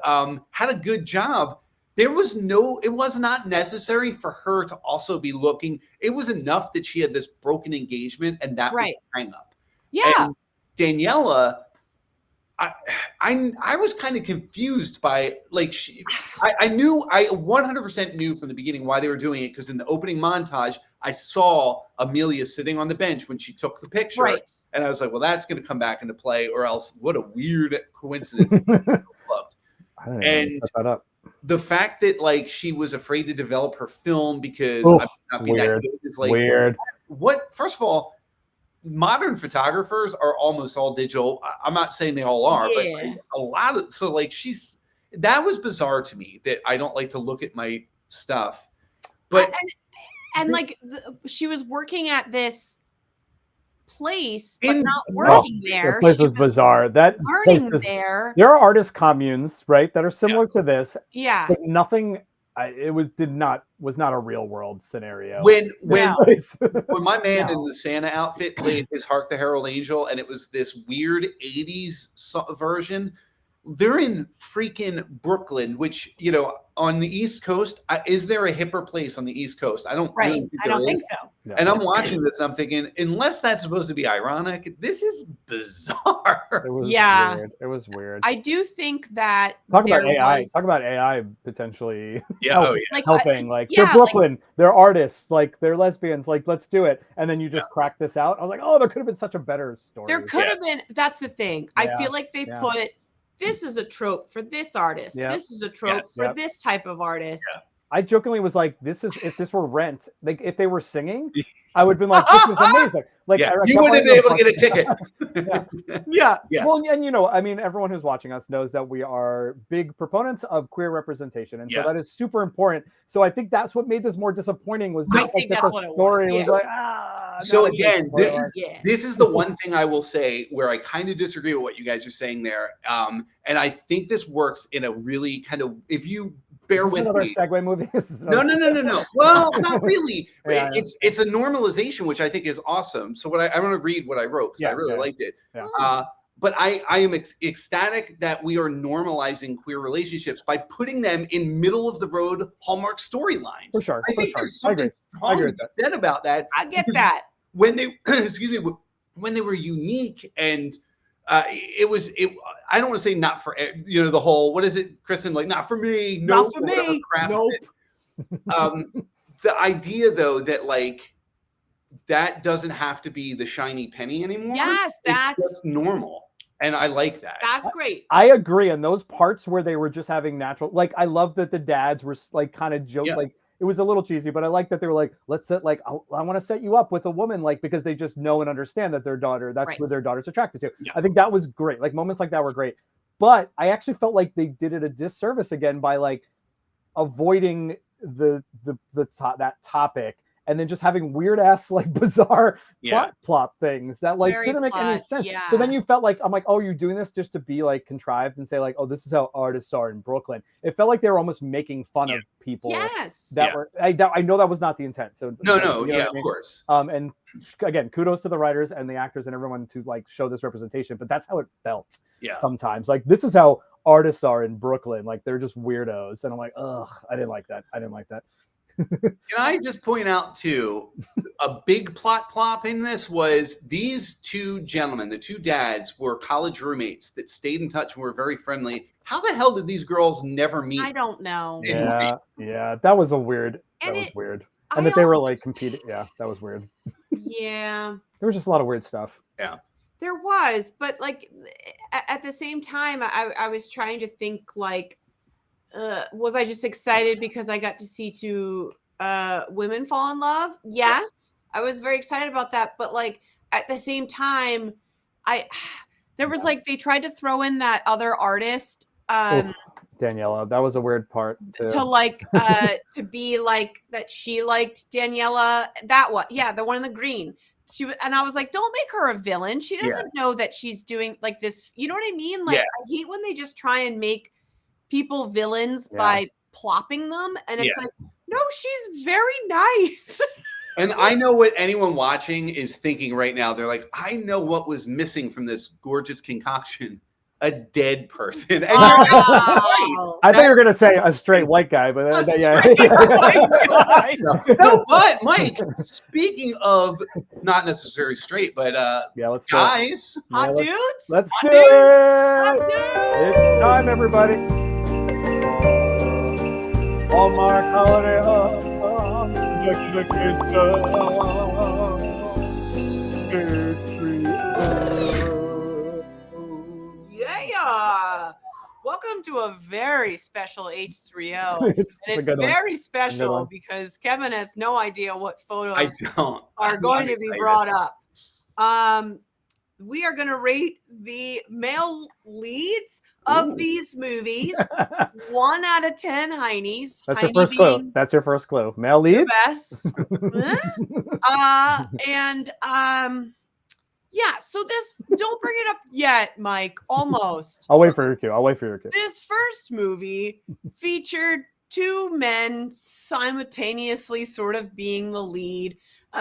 had a good job. It was not necessary for her to also be looking. It was enough that she had this broken engagement, and that was hang up. Yeah. And Daniela, I was kind of confused by I 100% knew from the beginning why they were doing it, because in the opening montage I saw Amelia sitting on the bench when she took the picture. Right. And I was like, well, that's going to come back into play, or else what a weird coincidence. Loved. I don't know. And Set that up. the fact that like she was afraid to develop her film because Ooh, I would not be weird. that good is like Weird. what. First of all, modern photographers are almost all digital. I'm not saying they all are, but like, a lot of that was bizarre to me that I don't like to look at my stuff. But and like she was working at this place, but not working there. The place was bizarre. That place learning is, there. there are artist communes, right, that are similar to this. Yeah. But nothing. It was not a real world scenario. When No. when my man in the Santa outfit played his Hark the Herald Angel, and it was this weird 80s version, they're in freaking Brooklyn, which, you know, on the East Coast, is there a hipper place on the East Coast? I don't really think I don't think so. Yeah. And I'm watching this and I'm thinking, unless that's supposed to be ironic, this is bizarre. It was Yeah. weird. It was weird. I do think that Talk about there AI. was- Talk about AI potentially Yeah, oh yeah. helping. Like yeah, they're Brooklyn, they're artists, like they're lesbians. Like let's do it. And then you just crack this out. I was like, oh, there could have been such a better story. There could have been. That's the thing. I Yeah. feel like they put this is a trope for this artist. Yeah. This is a trope for this type of artist. Yeah. I jokingly was like, "This is if this were Rent, like if they were singing, I would have been like, this is amazing." Like, Yeah. I You kept wouldn't wanting have been able to get a ticket. Yeah. Yeah. Well, and you know, I mean, everyone who's watching us knows that we are big proponents of queer representation, and so that is super important. So I think that's what made this more disappointing. Was I just, think like, that's the what it was, story was yeah. like, So no, again, spoiler. this is the one thing I will say where I kind of disagree with what you guys are saying there. And I think this works in a really kind of, if you bear Is this with another me. segue movie. No. Well, not really. Yeah, It's a normalization, which I think is awesome. So what I'm going to read what I wrote because I really liked it. Yeah. But I am ecstatic that we are normalizing queer relationships by putting them in middle of the road Hallmark storylines. For sure. I think there's something I agree strong with that. said about that. I get that. When they, excuse me, when they were unique and it was, I don't want to say not for, you know, the whole, what is it, Kristin? Like, not for me. Not for me. Nope. The idea though, that like, that doesn't have to be the shiny penny anymore. Yes, it's just normal. And I like that. That's great. I agree. And those parts where they were just having natural, like, I love that the dads were like kind of joke, like it was a little cheesy, but I like that they were like, let's set, like, I want to set you up with a woman, like, because they just know and understand that their daughter, that's what their daughter's attracted to. I think that was great. Like moments like that were great. But I actually felt like they did it a disservice again by like avoiding that topic. And then just having weird ass, like bizarre plot things that like didn't make any sense. Yeah. So then you felt like, I'm like, oh, you're doing this just to be like contrived and say like, oh, this is how artists are in Brooklyn. It felt like they were almost making fun of people. Yes. That were, I know that was not the intent. So no, you know what I of mean? course. And again, kudos to the writers and the actors and everyone to like show this representation, but that's how it felt. Yeah. Sometimes like this is how artists are in Brooklyn. Like they're just weirdos. And I'm like, ugh, I didn't like that. Can I just point out too, a big plot plop in this was these two gentlemen, the two dads, were college roommates that stayed in touch and were very friendly. How the hell did these girls never meet? I don't know. Yeah, that was a weird. And that they were like competing. Yeah, that was weird. Yeah. There was just a lot of weird stuff. Yeah. There was, but like at the same time, I was trying to think like, was I just excited because I got to see two women fall in love? Yes, I was very excited about that. But like at the same time, there was like they tried to throw in that other artist, Daniela. That was a weird part to like to be like that. She liked Daniela. That one, yeah, the one in the green. And I was like, don't make her a villain. She doesn't know that she's doing like this. You know what I mean? Like I hate when they just try and make people villains by plopping them, and it's like, no, she's very nice. And I know what anyone watching is thinking right now. They're like, I know what was missing from this gorgeous concoction: a dead person. And I thought you were gonna say a straight white guy, but no, but Mike, speaking of not necessarily straight, but let's guys, hot dudes, let's do it. It's time, everybody. Hallmark holiday. to a very special H3O. It's And a it's good one. very one. special because Kevin has no idea what I photos don't. are I'm going to be excited. brought up. We are going to rate the male leads of these movies 1 out of 10 Heinies. That's Heine your first clue. being That's your first clue. Male the lead. best. Yeah, so this, don't bring it up yet, Mike, almost. I'll wait for your cue. I'll wait for your cue. This first movie featured 2 men simultaneously sort of being the lead,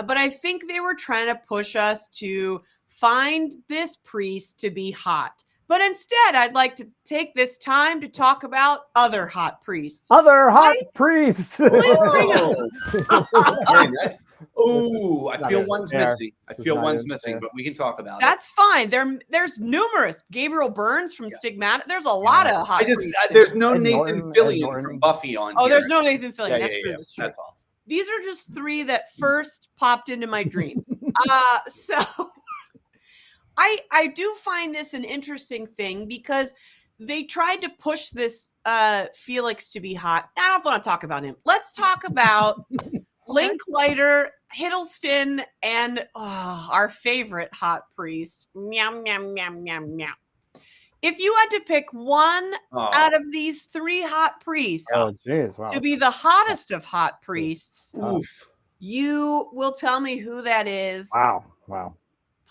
but I think they were trying to push us to find this priest to be hot. But instead, I'd like to take this time to talk about other hot priests. Other hot priests. Oh, I Not feel in one's there. missing. I This is feel not one's in missing, there. but we can talk about That's fine. There's numerous. Gabriel Burns from Stigmata. There's a lot of hot it. priests. There's no Ed Nathan Norton, Ed Fillion Norton. from Buffy on Oh, here. there's no Nathan Fillion. Yeah, That's yeah, true. yeah. That's true. That's all. These are just 3 that first popped into my dreams. So I do find this an interesting thing because they tried to push this Felix to be hot. I don't want to talk about him. Let's talk about Linklater, Hiddleston, and our favorite hot priest. Meow, meow, meow, meow, meow. If you had to pick one out of these 3 hot priests Oh, jeez. Wow. to be the hottest of hot priests, Oof. you will tell me who that is. Wow. Wow.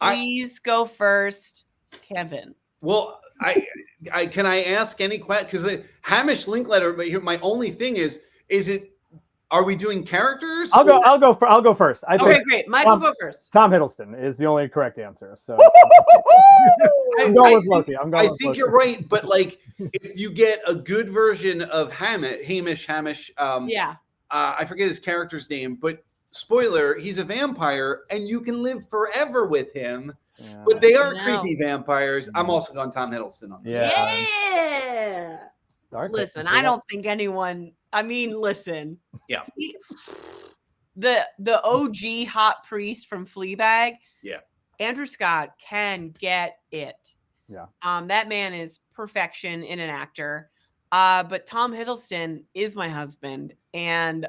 Please go first, Kevin. Well, I can I ask any question? Because Hamish Linklater. But here, my only thing is it? Are we doing characters? I'll go first. I Okay, think great. Michael, go first. Tom Hiddleston is the only correct answer. So I'm I going with think- Loki. I'm I going with think Loki. you're right, but like if you get a good version of Hamish, Yeah. I forget his character's name, but spoiler, he's a vampire, and you can live forever with him. Yeah. But they are No. creepy vampires. I'm also going Tom Hiddleston on this. Yeah. Yeah. Dark- Listen, I don't think anyone. I mean, listen. Yeah. The OG hot priest from Fleabag. Yeah. Andrew Scott can get it. Yeah. That man is perfection in an actor. But Tom Hiddleston is my husband, and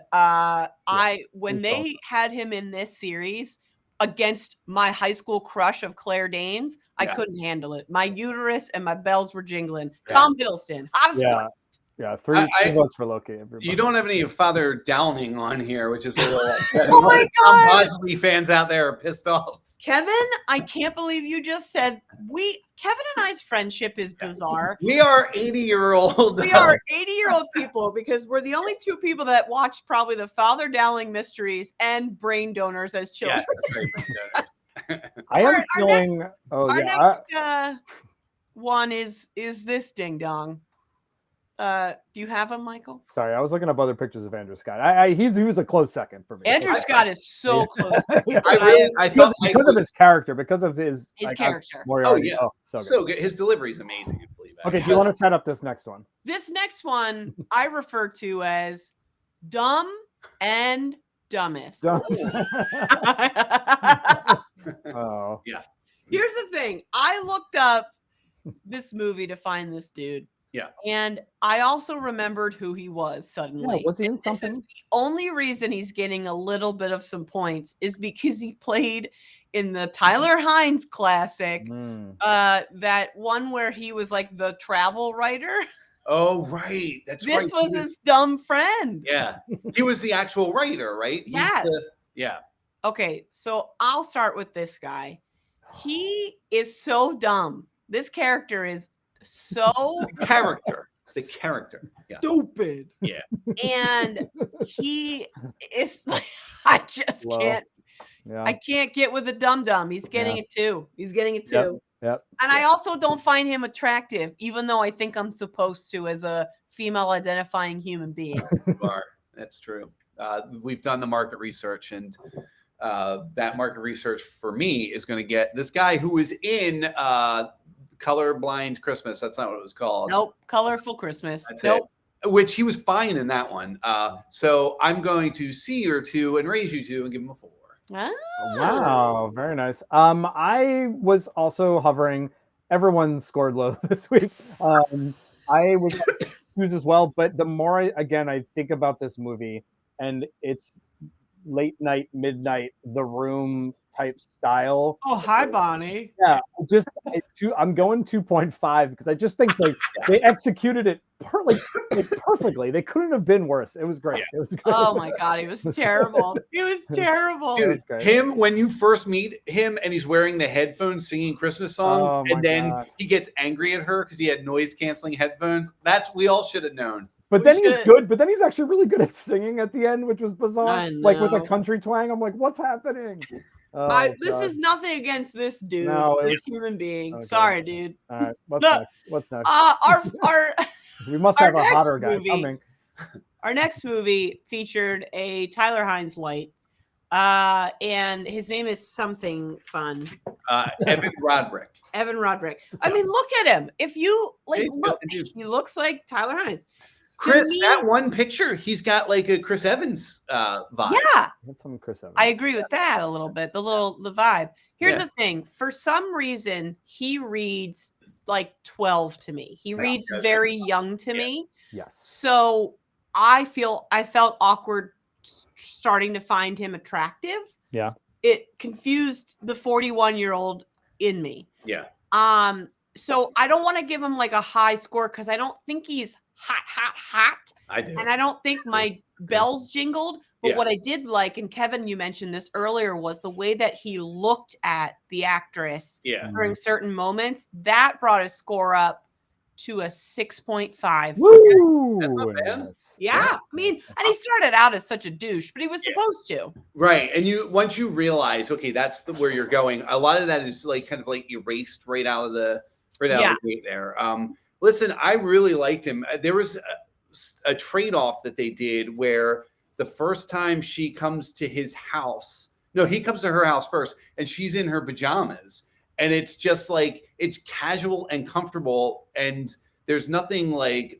when he's they had him in this series against my high school crush of Claire Danes, I Yeah. couldn't handle it. My uterus and my bells were jingling. Yeah. Tom Hiddleston, hottest Yeah. priest. Yeah, three I- votes for Loki. Everybody. You don't have any of Father Downing on here, which is a little. Oh my Tom God. Bosley fans out there are pissed off. Kevin, I can't believe you just said Kevin and I's friendship is bizarre. We are 80-year-old. We are 80-year-old people because we're the only 2 people that watched probably the Father Dowling mysteries and brain donors as children. Yes, that's right. I am our feeling. Our yeah. next one is this ding dong. Do you have him, Michael? Sorry, I was looking up other pictures of Andrew Scott. he was a close second for me. Andrew Scott is so close. I thought Mike because of was his character, because of his character. Moriarty. Oh, yeah. so good. so good. His delivery is amazing in Fleabag. Okay, do you want to set up this next one? This next one I refer to as dumb and dumbest. Oh, Here's the thing. I looked up this movie to find this dude. Yeah. And I also remembered who he was suddenly. yeah, was he in This is something? the only reason he's getting a little bit of some points is because he played in the Tyler Hines classic, that one where he was like the travel writer. Oh, right. That's right. This was his dumb friend. Yeah. He was the actual writer, right? He's Yes. Yeah. Okay, so I'll start with this guy. He is so dumb. This character is so Character. The character. Yeah. stupid. Yeah. And he is I just Whoa. can't Yeah. I can't get with a dum dum. He's getting it too. He's getting it too. Yep. And I also don't find him attractive, even though I think I'm supposed to as a female identifying human being. You are. That's true. We've done the market research, and that market research for me is going to get this guy who is in Colorblind Christmas. That's not what it was called. Nope. Colorful Christmas. That's Nope. it. Which he was fine in that one. So I'm going to see your 2 and raise you 2 and give him a 4. Ah. Wow, very nice. I was also hovering. Everyone scored low this week. I was confused as well. But the more I think about this movie, and it's late night, midnight, The Room type style. Oh, hi, Bonnie. Yeah, I'm going 2.5 because I just think they executed it perfectly. They couldn't have been worse. It was great. It was great. Oh my God, he was terrible. He was terrible. Dude, him, when you first meet him and he's wearing the headphones singing Christmas songs, and then he gets angry at her because he had noise canceling headphones. We all should have known. But then he's good. But then he's actually really good at singing at the end, which was bizarre. Like with a country twang. I'm like, what's happening? This is nothing against this dude, this human being. Okay. Sorry, dude. All right, what's next? We must have a hotter guy coming. Our next movie featured a Tyler Hines light, and his name is something fun. Evan Roderick. Evan Roderick. I mean, look at him. If you look, he looks like Tyler Hines. Chris, that one picture, he's got like a Chris Evans vibe. Yeah, that's some Chris Evans. I agree with that a little bit. The vibe. Here's the thing. For some reason, he reads like 12 to me. He reads very young to me. Yes. So I felt awkward starting to find him attractive. Yeah. It confused the 41-year-old in me. Yeah. So I don't want to give him like a high score because I don't think he's hot. I do. And I don't think my bells jingled. But what I did like, and Kevin, you mentioned this earlier, was the way that he looked at the actress during certain moments. That brought his score up to a 6.5. Woo! That's not bad. Yeah. I mean, and he started out as such a douche, but he was supposed to. Right. And once you realize, okay, that's where you're going, a lot of that is like kind of like erased right out of the gate there. Listen, I really liked him. There was a trade-off that they did where the first time she comes to his house, he comes to her house first, and she's in her pajamas. And it's just like, it's casual and comfortable, and there's nothing like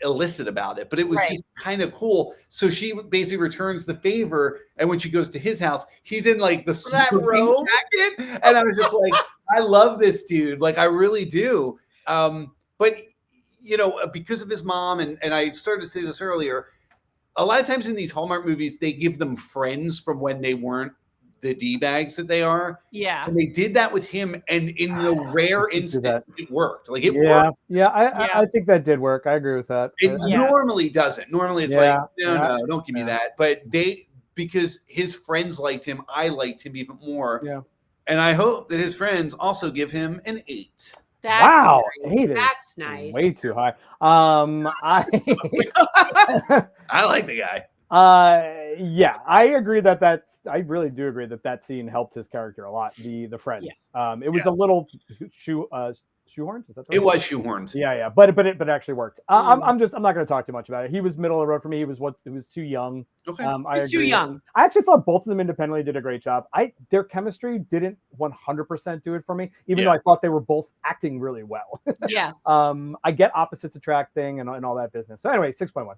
illicit about it, but it was just kind of cool. So she basically returns the favor, and when she goes to his house, he's in like the smoking jacket, and I was just like, I love this dude, like I really do. But because of his mom, and I started to say this earlier, a lot of times in these Hallmark movies, they give them friends from when they weren't the D-bags that they are. Yeah. And they did that with him, and in the rare instance, it worked. Like it worked. Yeah, I think that did work. I agree with that. It normally doesn't. Normally it's like, no, don't give me that. But because his friends liked him, I liked him even more. Yeah. And I hope that his friends also give him an 8. Wow, nice. That's nice. Way too high. I like the guy. I agree I really do agree that scene helped his character a lot. The friends. Yeah. It was a little shoehorned. Is that the right? It was shoehorned. Yeah. But it actually worked. I'm not going to talk too much about it. He was middle of the road for me. He was too young. Okay. He's too young. I actually thought both of them independently did a great job. Their chemistry didn't 100% do it for me, even though I thought they were both acting really well. Yes. I get opposites attracting and all that business. So anyway, 6.1.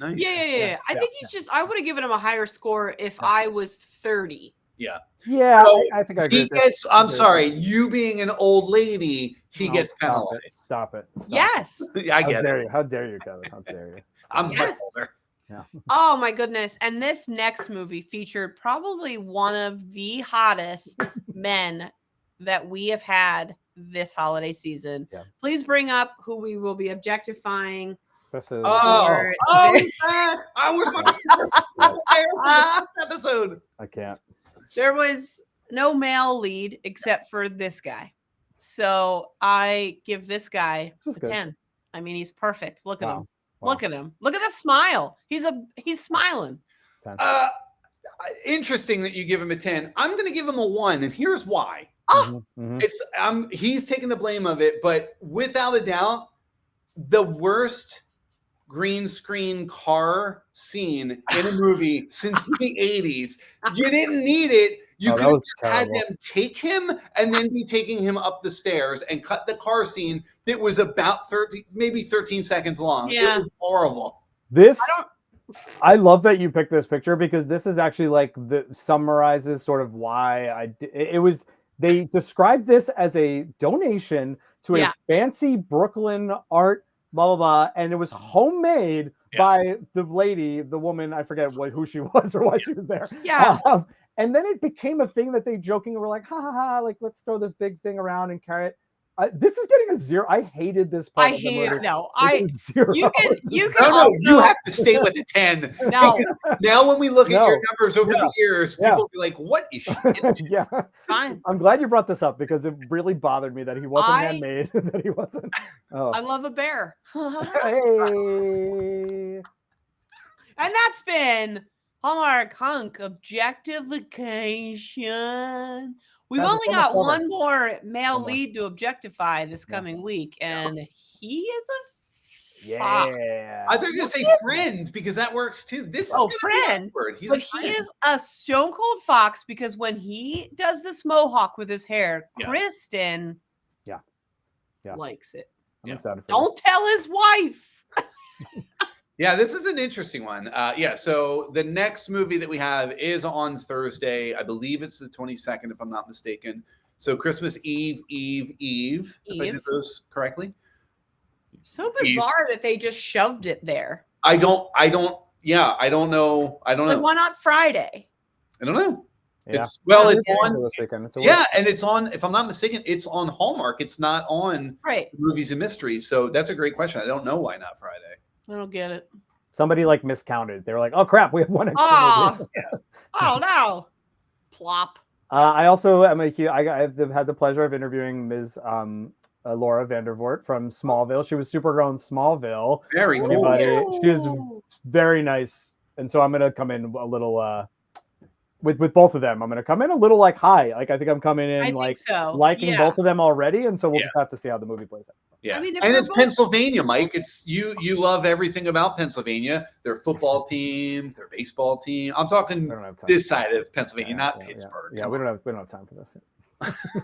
Nice. Yeah. I think he's I would have given him a higher score if I was 30. Yeah. Yeah, so I think I agree. I'm sorry, you being an old lady, he gets penalized. Stop it. Yes. I get it. How dare you, Kevin? How dare you? I'm much older. Yeah. Oh my goodness. And this next movie featured probably one of the hottest men that we have had this holiday season. Yeah. Please bring up who we will be objectifying. This is I was episode. I can't. There was no male lead except for this guy. So I give this guy a 10. I mean, he's perfect. Look at him. Wow. Look at him. Look at that smile. He's smiling. Interesting that you give him a 10. I'm going to give him a 1, and here's why. It's he's taking the blame of it, but without a doubt, the worst green screen car scene in a movie since the 80s. You didn't need it. You could have just had them take him and then be taking him up the stairs and cut the car scene that was about 13 seconds long. Yeah. It was horrible. I love that you picked this picture because this is actually like summarizes sort of why it was. They described this as a donation to a fancy Brooklyn art, blah, blah, blah. And it was homemade by the woman, I forget who she was or why she was there. Yeah. And then it became a thing that they jokingly were like, ha ha ha, like, let's throw this big thing around and carry it. This is getting a 0. I hated this part. I hate it. No, zero. You can No, you have to stay with the 10. No. Now when we look at your numbers over the years, people will be like, what is she into? Yeah. Fine. I'm glad you brought this up because it really bothered me that he wasn't handmade, that he wasn't. Oh. I love a bear. Hey. And that's been Hallmark Hunk Objectification. We've only got one more male lead to objectify this coming week, and he is a fox. I thought you were going to say friend because that works too. This is friend. He's but he is a stone cold fox because when he does this mohawk with his hair, Kristin likes it. I'm excited for Don't tell his wife. Yeah, this is an interesting one. So the next movie that we have is on Thursday. I believe it's the 22nd, if I'm not mistaken. So Christmas Eve. If I did those correctly. So bizarre that they just shoved it there. I don't know. But why not Friday? I don't know. Yeah. It's on. This weekend. And it's on. If I'm not mistaken, it's on Hallmark. It's not on Movies and Mysteries. So that's a great question. I don't know why not Friday. I don't get it. Somebody miscounted. They were like, "Oh crap, we have one extra." Oh no! Plop. I also am I've had the pleasure of interviewing Ms. Laura Vandervoort from Smallville. She was Supergirl in Smallville. Very cool. She was very nice, and so I'm gonna come in a little with both of them. I'm gonna come in a little high. I think I'm coming in liking both of them already, and so we'll just have to see how the movie plays out. Yeah, and it's Pennsylvania, Mike. It's you love everything about Pennsylvania. Their football team, their baseball team. I'm talking this side of Pennsylvania, not Pittsburgh. Yeah, we don't have time for this.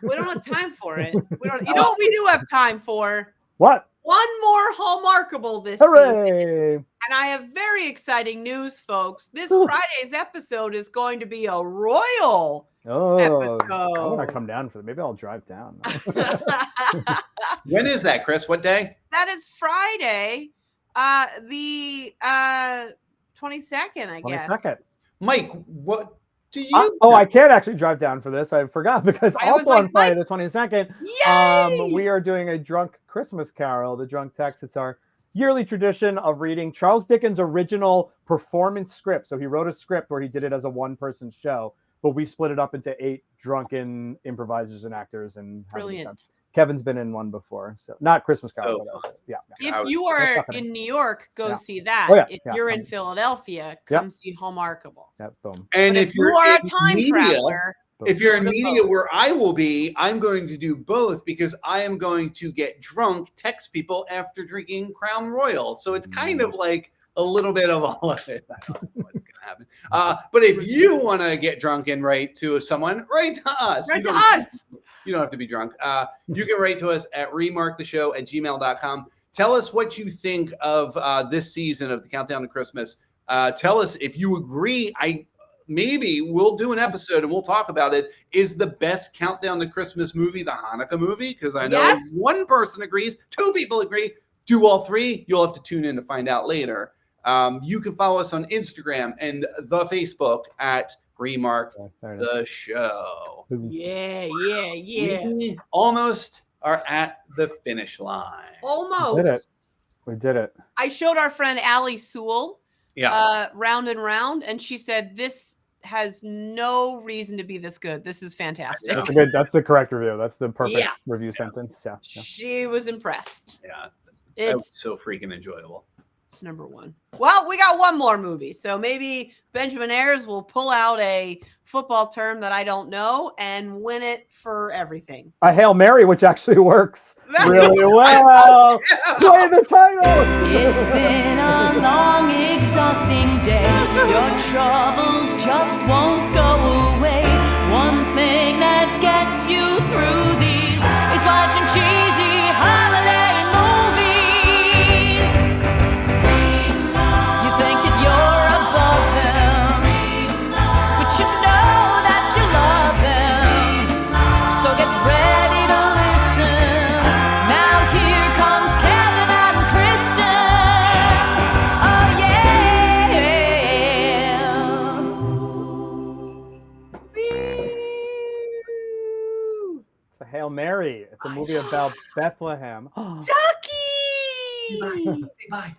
We don't have time for it. We don't. You know what we do have time for? What? One more Hallmarkable this Hooray! season. And I have very exciting news, folks. This Friday's episode is going to be a royal episode. I want to come down for that. Maybe I'll drive down. When is that, Chris? What day? That is Friday, the 22nd, I guess. 22nd. Mike, what do you? I can't actually drive down for this. I forgot because also on Friday the 22nd, we are doing a drunk Christmas carol. The Drunk Text. It's our yearly tradition of reading Charles Dickens' original performance script. So he wrote a script where he did it as a one-person show, but we split it up into 8 drunken improvisers and actors. And brilliant. Kevin's been in one before, so not Christmas carol. If you are in New York, go see that. If you're in Philadelphia, come see Hallmarkable. Boom. And if you are a time traveler, if you're in media where I will be, I'm going to do both because I am going to get drunk, text people after drinking Crown Royal. So it's kind of like a little bit of all of it. I don't know what's going to happen. But if you want to get drunk and write to someone, write to us. You don't have to be drunk. You can write to us at remarktheshow@gmail.com. Tell us what you think of this season of the Countdown to Christmas. Tell us if you agree. Maybe we'll do an episode and we'll talk about it. Is the best Countdown to Christmas movie the Hanukkah movie? Because I know one person agrees, 2 people agree. Do all 3? You'll have to tune in to find out later. You can follow us on Instagram and the Facebook at Remark the Show. Yeah. We almost are at the finish line. Almost. We did it. I showed our friend Allie Sewell Round and Round, and she said this has no reason to be this good. This is fantastic. That's the correct review. That's the perfect review sentence. Yeah. She was impressed. Yeah. It's so freaking enjoyable. It's number 1. Well, we got one more movie. So maybe Benjamin Ayers will pull out a football term that I don't know and win it for everything. A Hail Mary, which actually works really well. Play the title. It's been a long, exhausting day. Your troubles just won't go away. One thing that gets you through these is watching cheesy holiday movies. You think that you're above them, but you know that you love them. So get ready to listen. Hail Mary. It's a movie about Bethlehem. Ducky! Say bye.